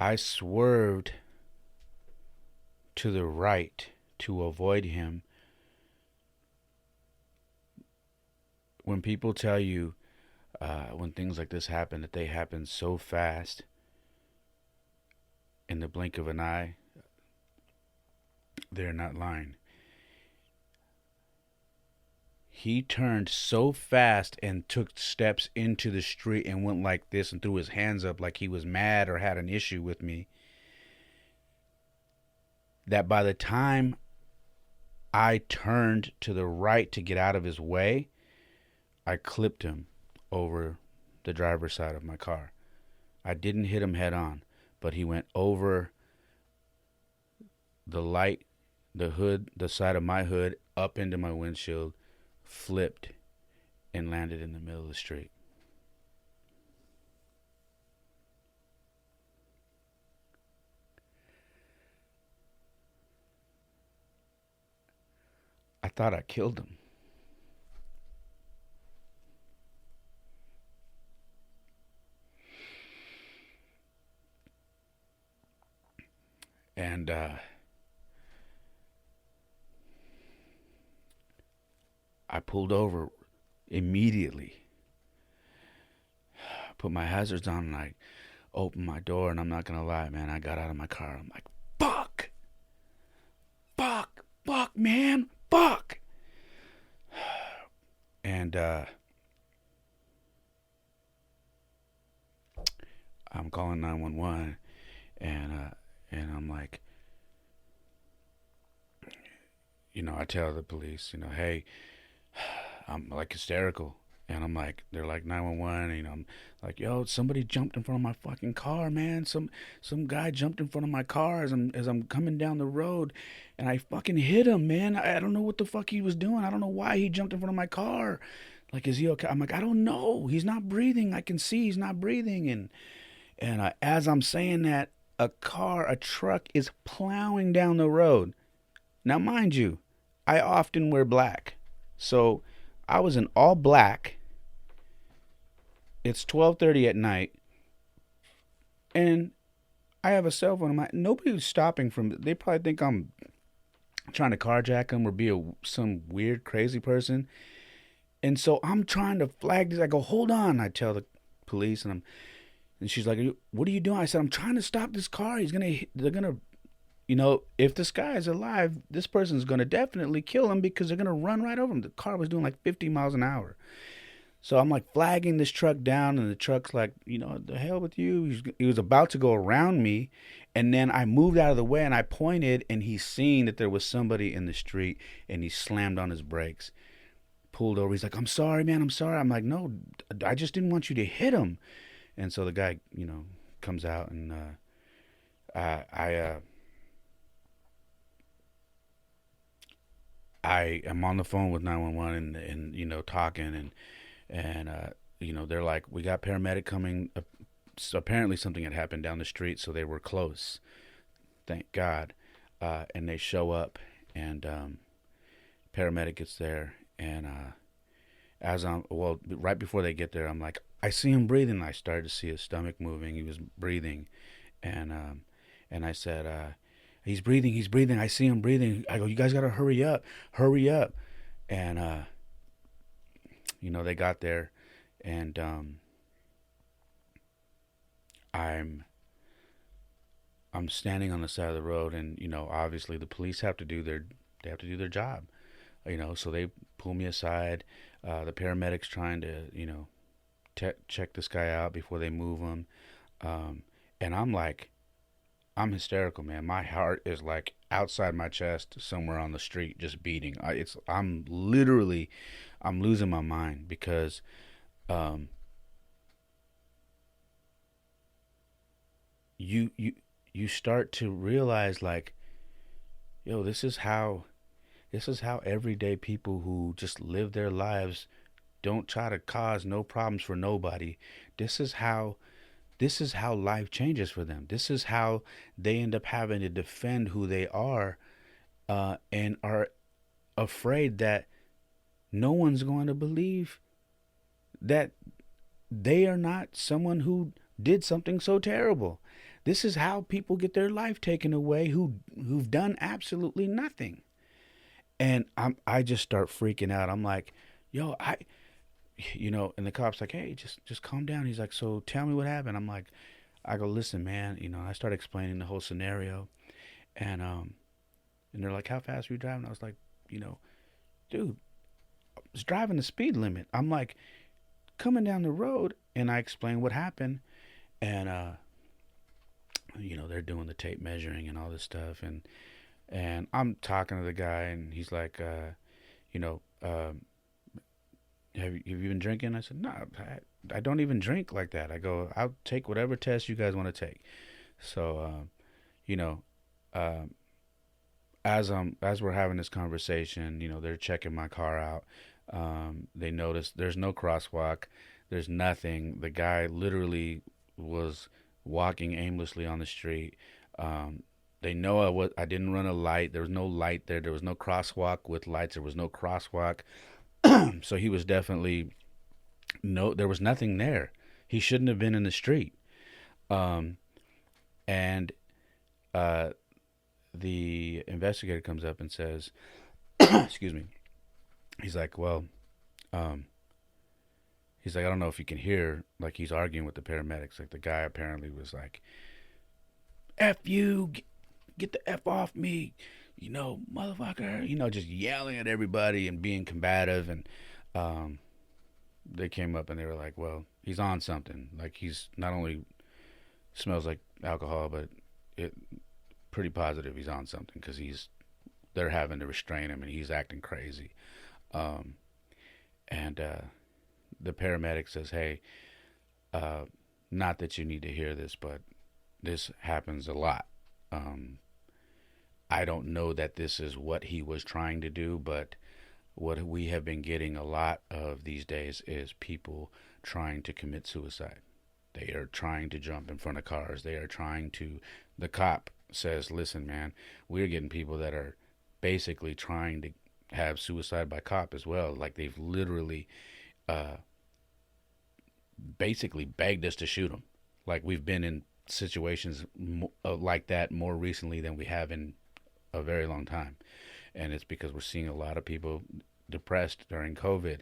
I swerved to the right to avoid him. When people tell you, when things like this happen, that they happen so fast, in the blink of an eye, they're not lying. He turned so fast and took steps into the street and went like this and threw his hands up like he was mad or had an issue with me, that by the time I turned to the right to get out of his way, I clipped him over the driver's side of my car. I didn't hit him head on, but he went over the light, the hood, the side of my hood, up into my windshield, flipped, and landed in the middle of the street. I thought I killed him. And I pulled over immediately, put my hazards on, and I opened my door. And I'm not gonna lie, man, I got out of my car. I'm like, fuck, fuck, man, fuck. And I'm calling 911, and I'm like, I tell the police, hey, I'm like hysterical. And I'm like, they're like 911. I'm like, yo, somebody jumped in front of my fucking car, man. Some guy jumped in front of my car as I'm coming down the road, and I fucking hit him, man. I don't know what the fuck he was doing. I don't know why he jumped in front of my car. Like, is he okay? I'm like, I don't know. He's not breathing. I can see he's not breathing. And as I'm saying that, a truck is plowing down the road. Now, mind you, I often wear black, so I was in all black. It's 12:30 at night, and I have a cell phone. Nobody's stopping from. They probably think I'm trying to carjack them or be some weird crazy person. And so I'm trying to flag this. I go, hold on. I tell the police, and she's like, what are you doing? I said, I'm trying to stop this car. They're gonna, if this guy is alive, this person's gonna definitely kill him because they're gonna run right over him. The car was doing like 50 miles an hour. So I'm like flagging this truck down, and the truck's like, the hell with you. He was about to go around me, and then I moved out of the way and I pointed, and he seen that there was somebody in the street, and he slammed on his brakes, pulled over. He's like, I'm sorry, man, I'm sorry. I'm like, no, I just didn't want you to hit him. And so the guy, comes out, and I am on the phone with 911, and talking, and they're like, we got paramedic coming. So apparently something had happened down the street, so they were close. Thank God. And they show up, and paramedic gets there, and right before they get there, I'm like, I see him breathing. I started to see his stomach moving. He was breathing, and I said, he's breathing. I see him breathing. I go, you guys gotta hurry up. And they got there, and I'm standing on the side of the road, and obviously the police have to do their job, so they pull me aside. The paramedics trying to check this guy out before they move him, and I'm hysterical, man. My heart is like outside my chest, somewhere on the street, just beating. I'm losing my mind because um, you start to realize, like, yo, this is how everyday people who just live their lives, don't try to cause no problems for nobody. This is how life changes for them. This is how they end up having to defend who they are, and are afraid that no one's going to believe that they are not someone who did something so terrible. This is how people get their life taken away who've done absolutely nothing. And I just start freaking out. I'm like, yo, and the cop's like, hey, just calm down. He's like, so tell me what happened. I go, listen, man, I start explaining the whole scenario, and they're like, how fast were you driving? I was like, dude, I was driving the speed limit. I'm like, coming down the road, and I explained what happened, and they're doing the tape measuring and all this stuff, and I'm talking to the guy, and he's like, you know, um, have you been drinking? I said, no, I don't even drink like that. I go, I'll take whatever test you guys want to take. So, you know, um, as we're having this conversation, they're checking my car out. They notice there's no crosswalk, there's nothing. The guy literally was walking aimlessly on the street. Um, they know I didn't run a light. There was no light there. There was no crosswalk with lights. There was no crosswalk. So he was definitely no. There was nothing there. He shouldn't have been in the street. Um, and uh, the investigator comes up and says, "Excuse me." He's like, "Well, um, he's like, I don't know if you can hear, like he's arguing with the paramedics. Like the guy apparently was like, F you, get the F off me, motherfucker, just yelling at everybody and being combative. And um, they came up and they were like, well, he's on something. Like he's not only smells like alcohol, but it pretty positive he's on something because they're having to restrain him and he's acting crazy. Um, and the paramedic says, hey, uh, not that you need to hear this, but this happens a lot. Um, I don't know that this is what he was trying to do, but what we have been getting a lot of these days is people trying to commit suicide. They are trying to jump in front of cars. They are trying to. The cop says, listen, man, we're getting people that are basically trying to have suicide by cop as well. Like they've literally uh, basically begged us to shoot them. Like we've been in situations like that more recently than we have in a very long time. And it's because we're seeing a lot of people depressed during COVID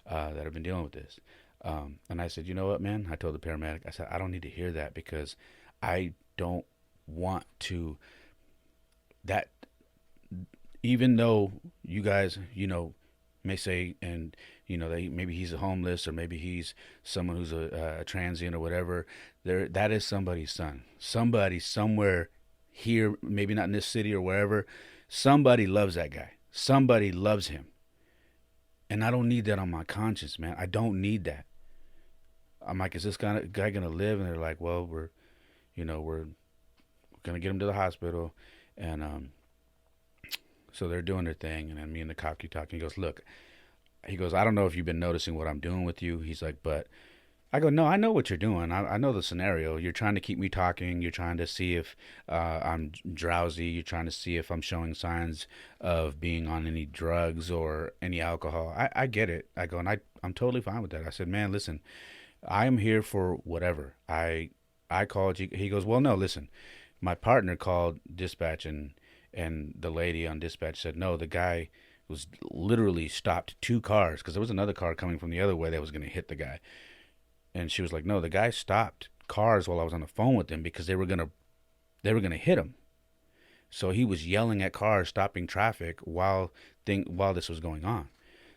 that have been dealing with this. And I said, you know what, man? I told the paramedic, I said, I don't need to hear that because I don't want to, that, even though you guys, may say, and, maybe he's a homeless or maybe he's someone who's a transient or whatever, that is somebody's son. Somebody somewhere here, maybe not in this city or wherever, somebody loves that guy. Somebody loves him. And I don't need that on my conscience, man. I don't need that. I'm like, is this guy gonna live? And they're like, well, we're gonna get him to the hospital, and so they're doing their thing. And then me and the cop keep talking. He goes, look, I don't know if you've been noticing what I'm doing with you. He's like, but I go, no, I know what you're doing. I know the scenario. You're trying to keep me talking. You're trying to see if I'm drowsy. You're trying to see if I'm showing signs of being on any drugs or any alcohol. I get it. I go, and I'm totally fine with that. I said, man, listen, I am here for whatever. I called you. He goes, well, no, listen, my partner called dispatch and the lady on dispatch said, no, the guy was literally stopped two cars because there was another car coming from the other way that was going to hit the guy. And she was like, no, the guy stopped cars while I was on the phone with him because they were gonna hit him. So he was yelling at cars, stopping traffic while this was going on.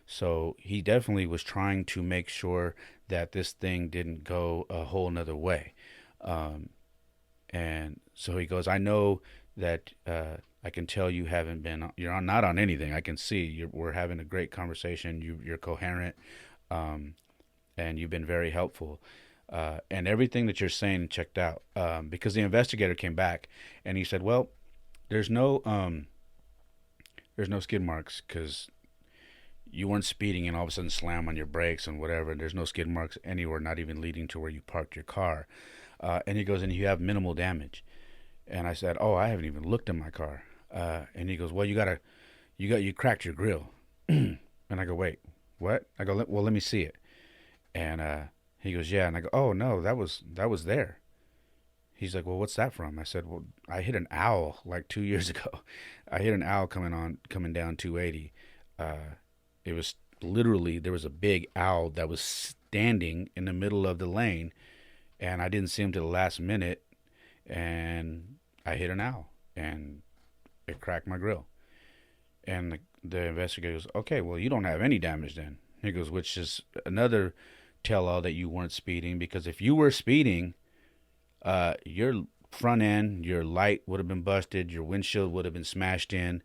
So he definitely was trying to make sure that this thing didn't go a whole nother way. Um, and so he goes, I know that I can tell you're not on anything. I can see we're having a great conversation. You're coherent. Um, and you've been very helpful. And everything that you're saying checked out. Because the investigator came back and he said, well, there's no skid marks because you weren't speeding and all of a sudden slam on your brakes and whatever. And there's no skid marks anywhere, not even leading to where you parked your car. And he goes, and you have minimal damage. And I said, oh, I haven't even looked at my car. And he goes, well, you cracked your grill. And I go, wait, what? I go, well, let me see it. And he goes, yeah. And I go, oh, no, that was there. He's like, well, what's that from? I said, well, I hit an owl like 2 years ago. I hit an owl coming down 280. It was literally, there was a big owl that was standing in the middle of the lane, and I didn't see him till the last minute, and I hit an owl, and it cracked my grill. And the investigator goes, okay, well, you don't have any damage then. He goes, which is another tell-all that you weren't speeding, because if you were speeding, your front end, your light would have been busted, your windshield would have been smashed in,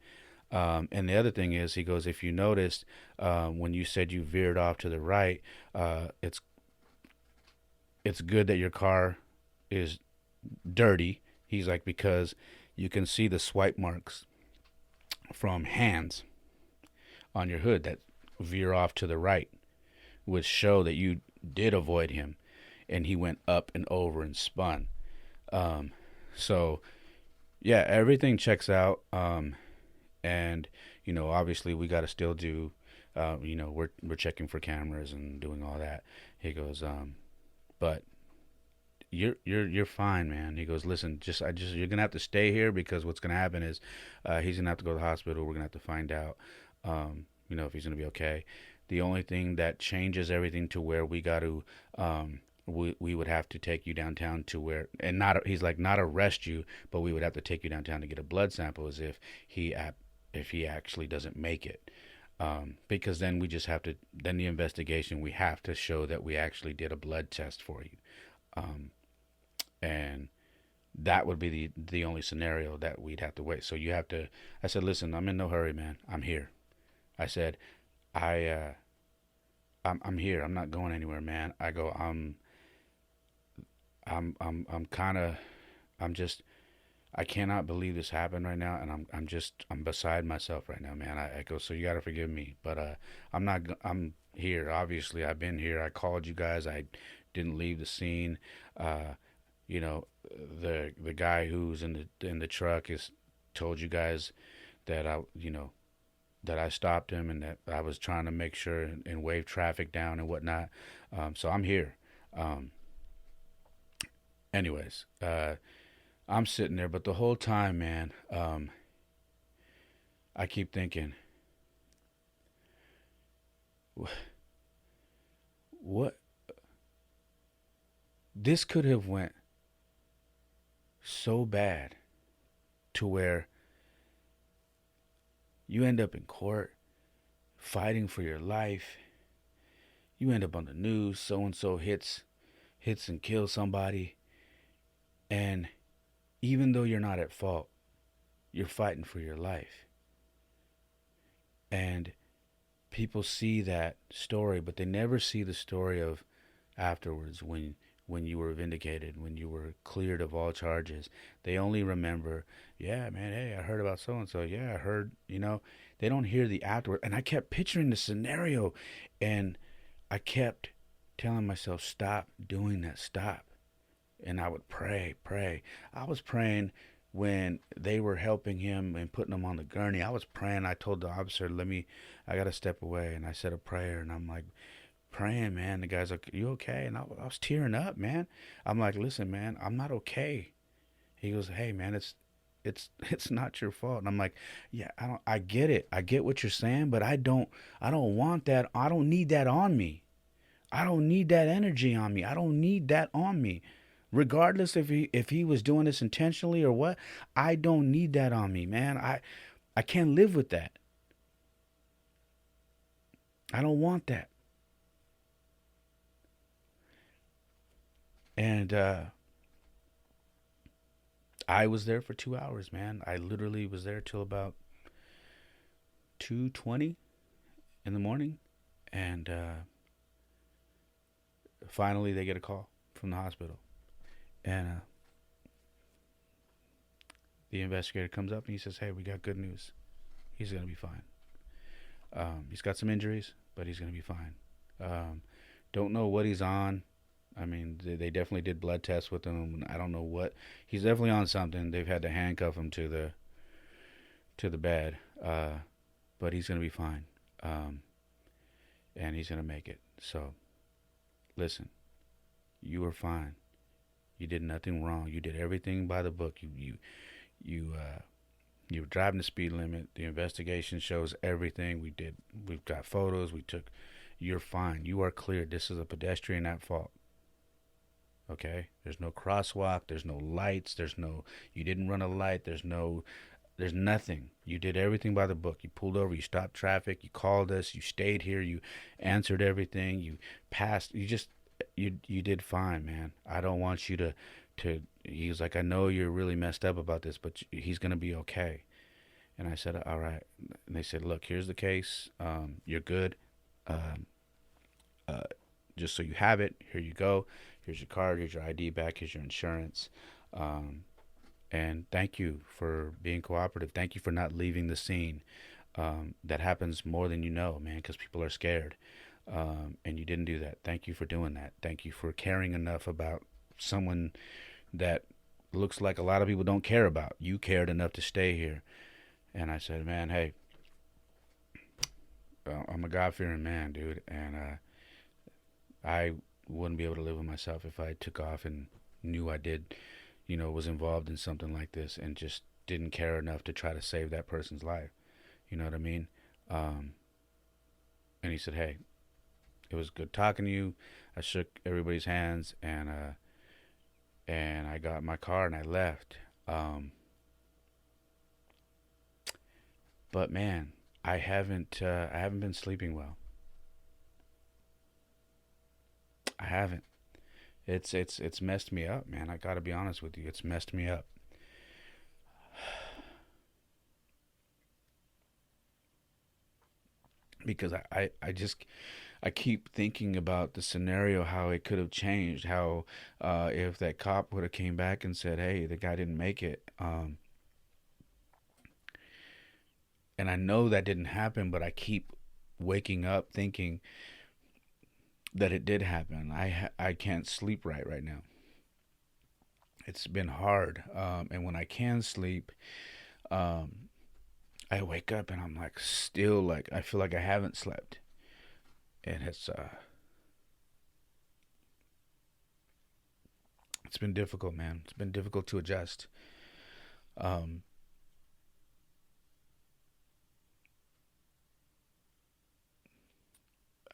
And the other thing is, he goes, if you noticed, when you said you veered off to the right, it's good that your car is dirty. He's like, because you can see the swipe marks from hands on your hood that veer off to the right, which show that you did avoid him, and he went up and over and spun. Um, so yeah, everything checks out. And obviously we got to still do. We're checking for cameras and doing all that. He goes, but you're fine, man. He goes, listen, you're gonna have to stay here, because what's gonna happen is, he's gonna have to go to the hospital. We're gonna have to find out, if he's gonna be okay. The only thing that changes everything to where we got to, we would have to take you downtown to where, and not, he's like, not arrest you, but we would have to take you downtown to get a blood sample, as if he actually doesn't make it. Because then we just have to, then the investigation, we have to show that we actually did a blood test for you. Um, and that would be the only scenario that we'd have to wait. So you have to. I said, listen, I'm in no hurry, man. I'm here. I said, I'm here. I'm not going anywhere, man. I go, I'm kind of, I'm just, I cannot believe this happened right now, and I'm beside myself right now, man. I go, so you got to forgive me, but I'm not. I'm here. Obviously, I've been here. I called you guys. I didn't leave the scene. Uh, you know, the guy who's in the truck is told you guys that that I stopped him, and that I was trying to make sure and wave traffic down and whatnot. So I'm here. Um, anyways, I'm sitting there, but the whole time, man, I keep thinking, what this could have went so bad to where you end up in court fighting for your life. You end up on the news. So and so hits and kills somebody, and even though you're not at fault, you're fighting for your life. And people see that story, but they never see the story of afterwards, when you were vindicated, when you were cleared of all charges. They only remember, yeah, man, hey, I heard about so and so. Yeah, I heard, They don't hear the afterward. And I kept picturing the scenario, and I kept telling myself, stop doing that, stop. And I would pray, pray. I was praying when they were helping him and putting him on the gurney. I was praying. I told the officer, I got to step away. And I said a prayer, and I'm like, praying, man. The guy's like, "You okay?" And I was tearing up, man. I'm like, "Listen, man, I'm not okay." He goes, "Hey, man, it's not your fault." And I'm like, "Yeah, I get it. I get what you're saying, but I don't want that. I don't need that on me. I don't need that energy on me. I don't need that on me. Regardless if he was doing this intentionally or what, I don't need that on me, man. I can't live with that. I don't want that." And I was there for 2 hours, man. I literally was there till about 2:20 in the morning, and finally they get a call from the hospital, and the investigator comes up and he says, "Hey, we got good news. He's gonna be fine. He's got some injuries, but he's gonna be fine. Don't know what he's on. I mean, they definitely did blood tests with him. I don't know what. He's definitely on something. They've had to handcuff him to the bed, but he's gonna be fine, and he's gonna make it. So, listen, you were fine. You did nothing wrong. You did everything by the book. You you were driving the speed limit. The investigation shows everything. We've got photos. We took. You're fine. You are cleared. This is a pedestrian at fault. Okay, there's no crosswalk, there's no lights, you didn't run a light, there's nothing. You did everything by the book. You pulled over, you stopped traffic, you called us, you stayed here, you answered everything, you passed. You did fine, man. I don't want you to. He was like, I know you're really messed up about this, but he's gonna be okay. And I said, all right. And they said, look, here's the case. You're good. Um, uh, just so you have it, here you go. Here's your card. Here's your ID back. Here's your insurance. Um, and thank you for being cooperative. Thank you for not leaving the scene. That happens more than you know, man, because people are scared. And you didn't do that. Thank you for doing that. Thank you for caring enough about someone that looks like a lot of people don't care about. You cared enough to stay here. And I said, man, hey, I'm a God fearing man, dude. And I wouldn't be able to live with myself if I took off and knew I did, was involved in something like this and just didn't care enough to try to save that person's life. You know what I mean? Um, and he said, hey, it was good talking to you. I shook everybody's hands and I got in my car and I left. But man, I haven't been sleeping well. I haven't. It's messed me up, man. I got to be honest with you. It's messed me up. Because I keep thinking about the scenario, how it could have changed, how if that cop would have came back and said, "Hey, the guy didn't make it," and I know that didn't happen, but I keep waking up thinking that it did happen. I can't sleep right now. It's been hard, and when I can sleep, um, I wake up and I'm like still like I feel like I haven't slept, and it's been difficult, man. It's been difficult to adjust. Um,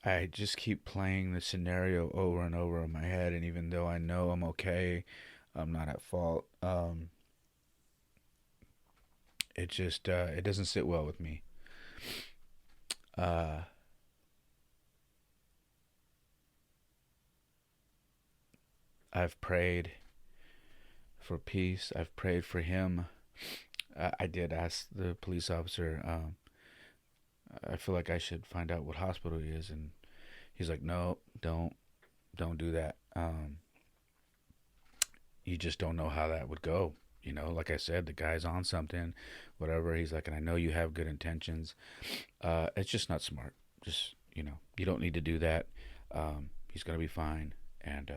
I just keep playing the scenario over and over in my head, and even though I know I'm okay, I'm not at fault. It doesn't sit well with me. Uh, I've prayed for peace. I've prayed for him. I did ask the police officer. I feel like I should find out what hospital he is, and he's like, "No, don't do that. You just don't know how that would go. Like I said, the guy's on something, whatever." He's like, "And I know you have good intentions. It's just not smart. Just you don't need to do that. He's gonna be fine, and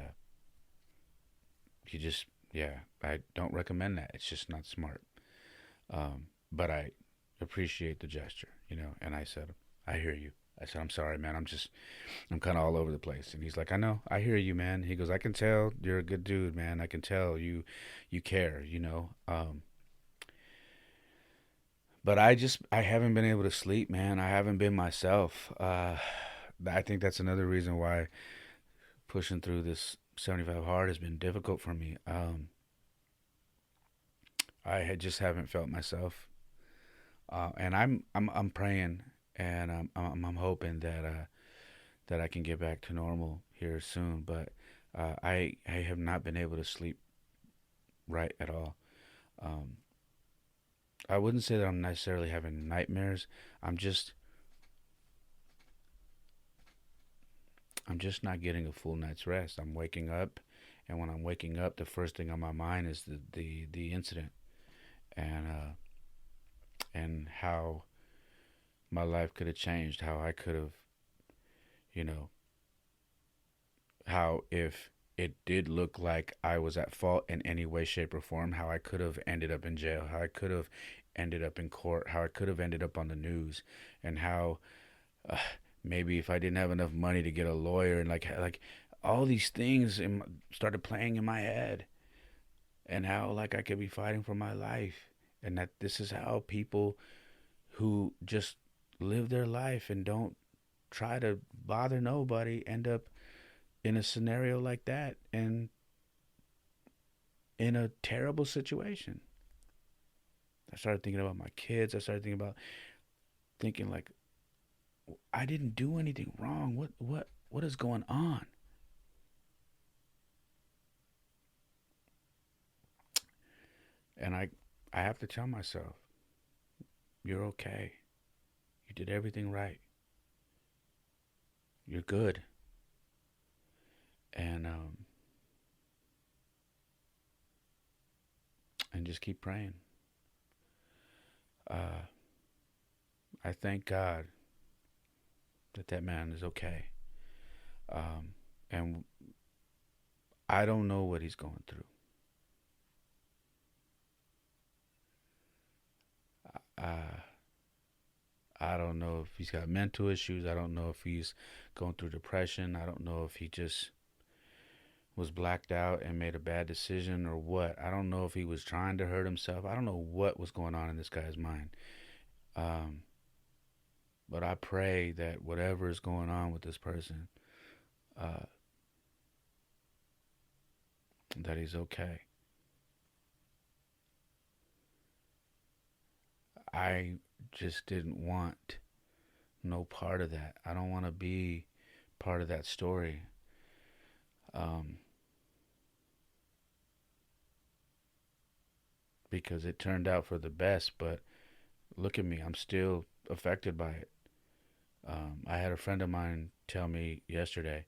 you just yeah, I don't recommend that. It's just not smart." But I appreciate the gesture, And I said, "I hear you." I said, "I'm sorry, man. I'm kind of all over the place." And he's like, "I know. I hear you, man." He goes, "I can tell you're a good dude, man. I can tell you care. But I haven't been able to sleep, man. I haven't been myself. I think that's another reason why pushing through this 75 hard has been difficult for me. Just haven't felt myself, and I'm praying, and I'm hoping that I can get back to normal here soon. But I have not been able to sleep right at all. Um, I wouldn't say that I'm necessarily having nightmares. I'm just I'm just not getting a full night's rest. I'm waking up, and when I'm waking up, the first thing on my mind is the incident and and how my life could have changed, how I could have, you know, how if it did look like I was at fault in any way, shape, or form, how I could have ended up in jail, how I could have ended up in court, how I could have ended up on the news, and how uh, maybe if I didn't have enough money to get a lawyer, and like all these things started playing in my head, and how like I could be fighting for my life, and that this is how people who just live their life and don't try to bother nobody end up in a scenario like that and in a terrible situation. I started thinking about my kids. I started thinking like I didn't do anything wrong. What is going on? And I have to tell myself You're okay. You did everything right. You're good. And and just keep praying. Uh, I thank God that that man is okay. Um, and I don't know what he's going through. Uh, I don't know if he's got mental issues. I don't know if he's going through depression. I don't know if he just was blacked out and made a bad decision or what. I don't know if he was trying to hurt himself. I don't know what was going on in this guy's mind. Um, but I pray that whatever is going on with this person, uh, that he's okay. I just didn't want no part of that. I don't want to be part of that story. Um, because it turned out for the best, but look at me, I'm still affected by it. I had a friend of mine tell me yesterday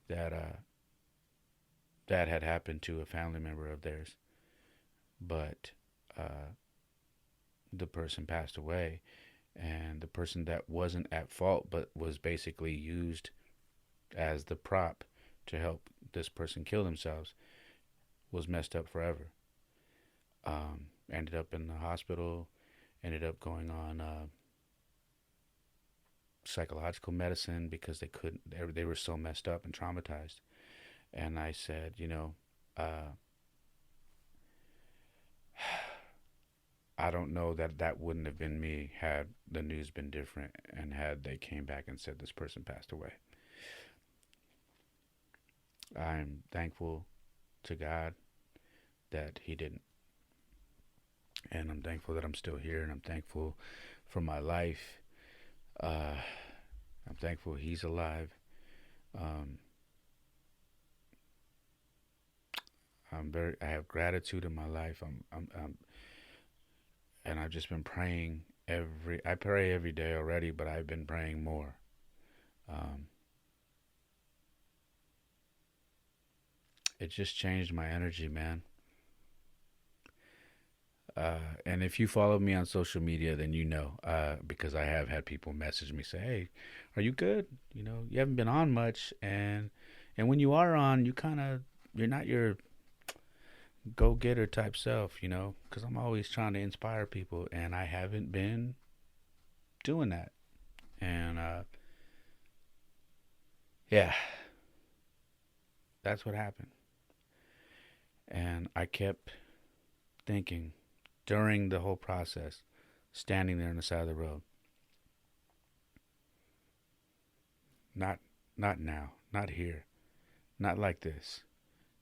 that that had happened to a family member of theirs, but uh, the person passed away, and the person that wasn't at fault but was basically used as the prop to help this person kill themselves was messed up forever. Ended up in the hospital, ended up going on psychological medicine because they were so messed up and traumatized. And I said, I don't know that that wouldn't have been me had the news been different and had they came back and said this person passed away. I'm thankful to God that he didn't. And I'm thankful that I'm still here, and I'm thankful for my life. Uh, I'm thankful he's alive. Um, I have gratitude in my life. And I've just been praying I pray every day already, but I've been praying more. Um, it just changed my energy, man. And if you follow me on social media, then you know, because I have had people message me say, "Hey, are you good? You haven't been on much, and when you are on, you're not your go-getter type self, because I'm always trying to inspire people, and I haven't been doing that." And yeah, that's what happened. And I kept thinking during the whole process, standing there on the side of the road, not not now, not here, not like this.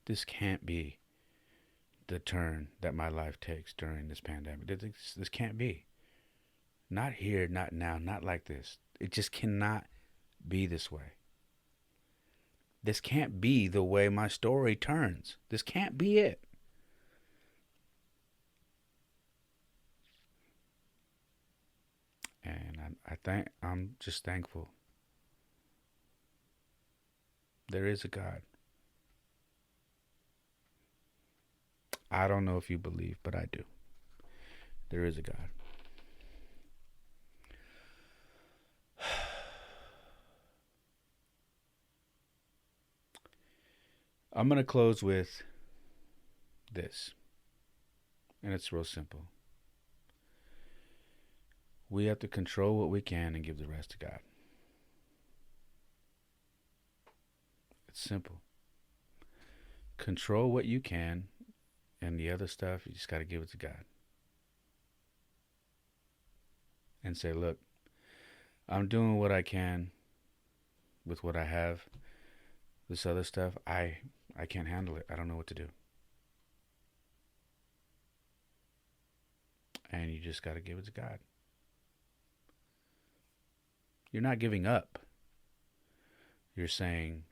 This can't be the turn that my life takes during this pandemic. This can't be. Not here, not now, not like this. It just cannot be this way. This can't be the way my story turns. This can't be it. And I'm just thankful. There is a God. I don't know if you believe, but I do. There is a God. I'm going to close with this, and it's real simple. We have to control what we can and give the rest to God. It's simple. Control what you can, and the other stuff, you just got to give it to God. And say, look, I'm doing what I can with what I have. This other stuff, I can't handle it. I don't know what to do. And you just got to give it to God. You're not giving up. You're saying,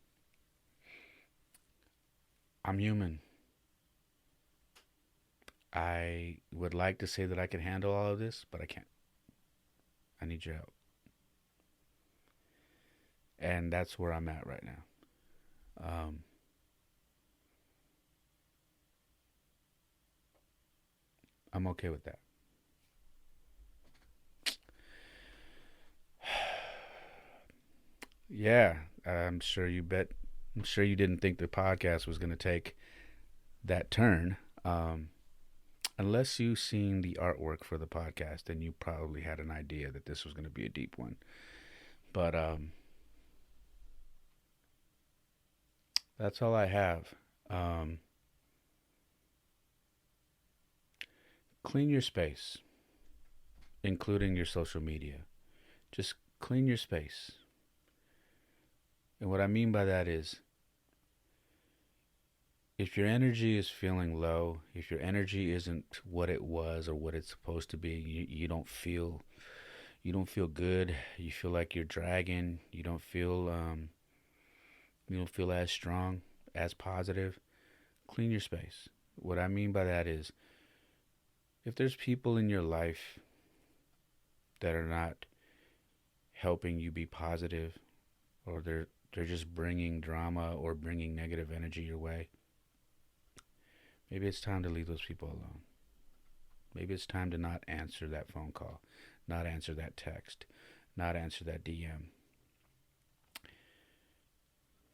I'm human. I would like to say that I can handle all of this, but I can't. I need your help. And that's where I'm at right now. Um, I'm okay with that. Yeah, I'm sure you bet. I'm sure you didn't think the podcast was going to take that turn. Um, Unless you seen the artwork for the podcast, then you probably had an idea that this was going to be a deep one. But that's all I have. Um, Clean your space, including your social media. Just clean your space. And what I mean by that is if your energy is feeling low, if your energy isn't what it was or what it's supposed to be, you don't feel good. You feel like you're dragging. You don't feel as strong, as positive. Clean your space. What I mean by that is if there's people in your life that are not helping you be positive, or they're just bringing drama or bringing negative energy your way, maybe it's time to leave those people alone. Maybe it's time to not answer that phone call, not answer that text, not answer that DM.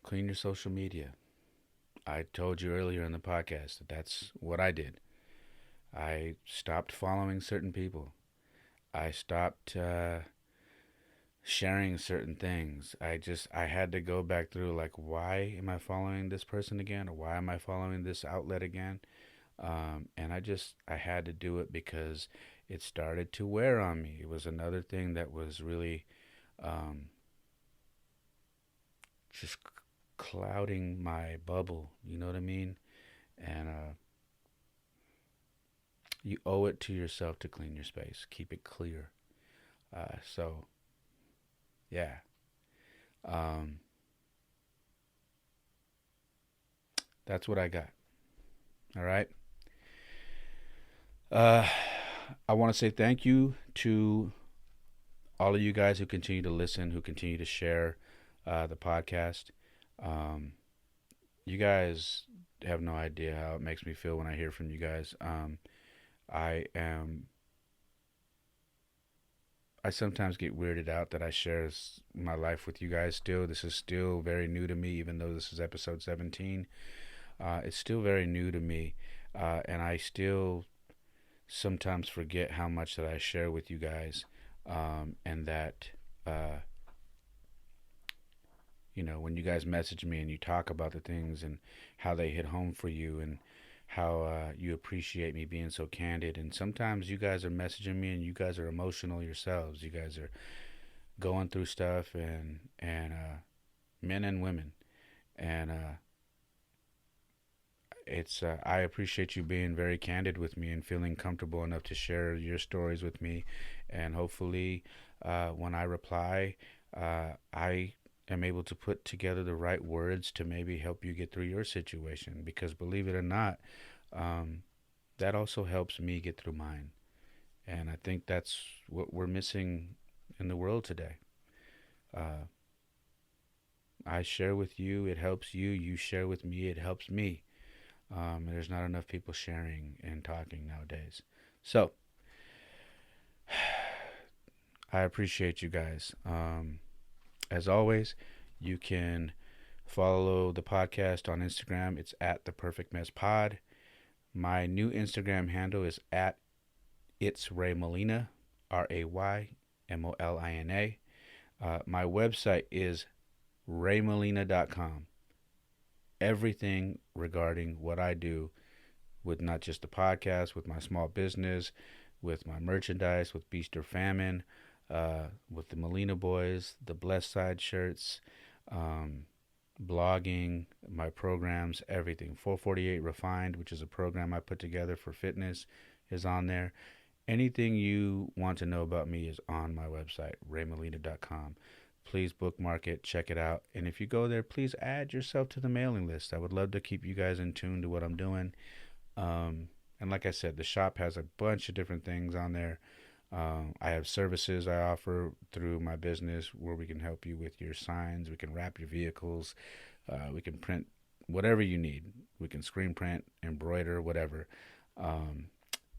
Clean your social media. I told you earlier in the podcast that that's what I did. I stopped following certain people. I stopped sharing certain things. I had to go back through, like, why am I following this person again, or why am I following this outlet again? And I had to do it because it started to wear on me. It was another thing that was really um, just clouding my bubble. You know what I mean? And you owe it to yourself to clean your space, keep it clear. So yeah. Um, that's what I got. All right. Uh, I want to say thank you to all of you guys who continue to listen, who continue to share the podcast. Um, you guys have no idea how it makes me feel when I hear from you guys. I am. I sometimes get weirded out that I share my life with you guys still. This is still very new to me, even though this is episode 17. It's still very new to me. And I still sometimes forget how much that I share with you guys. And that, uh, when you guys message me and you talk about the things and how they hit home for you, and how you appreciate me being so candid. And sometimes you guys are messaging me and you guys are emotional yourselves. You guys are going through stuff, and men and women. And it's I appreciate you being very candid with me and feeling comfortable enough to share your stories with me. And hopefully, when I reply, I am able to put together the right words to maybe help you get through your situation. Because believe it or not, um, that also helps me get through mine. And I think that's what we're missing in the world today. Uh, I share with you, it helps you. You share with me, it helps me. There's not enough people sharing and talking nowadays. So, I appreciate you guys. As always, you can follow the podcast on Instagram. It's at the Perfect Mess Pod. My new Instagram handle is at It's Ray Molina, RayMolina. My website is raymolina.com. Everything regarding what I do with not just the podcast, with my small business, with my merchandise, with Beast or Famine, with the Molina Boys, the Blessed Side shirts, um, blogging, my programs, everything. 448 Refined, which is a program I put together for fitness, is on there. Anything you want to know about me is on my website, raymolina.com. Please bookmark it, check it out. And if you go there, please add yourself to the mailing list. I would love to keep you guys in tune to what I'm doing. And like I said, the shop has a bunch of different things on there. I have services I offer through my business where we can help you with your signs. We can wrap your vehicles. We can print whatever you need. We can screen print, embroider, whatever. Um,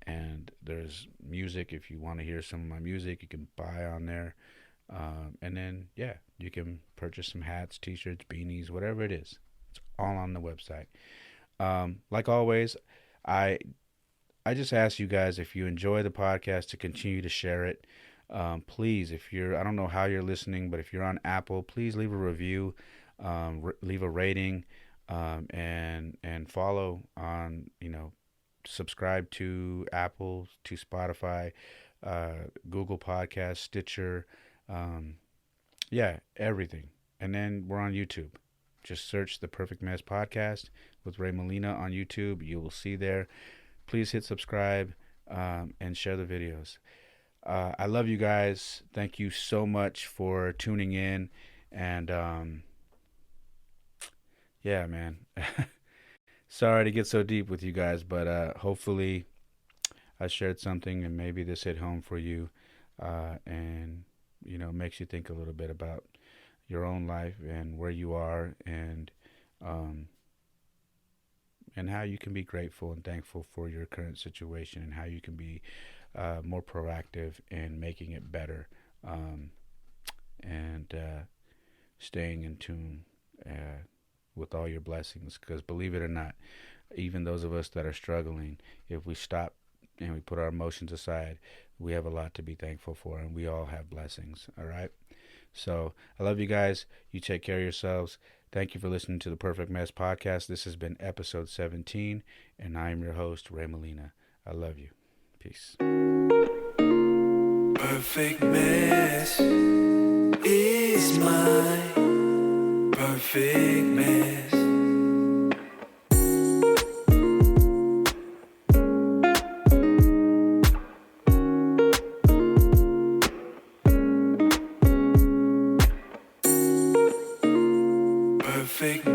and there's music. If you want to hear some of my music, you can buy on there. And then, yeah, you can purchase some hats, t-shirts, beanies, whatever it is. It's all on the website. Like always, I I just ask you guys, if you enjoy the podcast, to continue to share it. Please, if you're, I don't know how you're listening, but if you're on Apple, please leave a review, leave a rating, and follow on, subscribe to Apple, to Spotify, Google Podcast, Stitcher, um, yeah, everything. And then we're on YouTube. Just search the Perfect Mess Podcast with Ray Molina on YouTube. You will see there. Please hit subscribe, and share the videos. I love you guys. Thank you so much for tuning in. And yeah, man. Sorry to get so deep with you guys, but hopefully I shared something and maybe this hit home for you, and makes you think a little bit about your own life and where you are, um, and how you can be grateful and thankful for your current situation, and how you can be more proactive in making it better, and staying in tune with all your blessings. Because believe it or not, even those of us that are struggling, if we stop and we put our emotions aside, we have a lot to be thankful for, and we all have blessings. All right. So I love you guys. You take care of yourselves. Thank you for listening to the Perfect Mess Podcast. This has been episode 17, and I am your host, Ray Molina. I love you. Peace. Perfect mess is my perfect mess. Perfect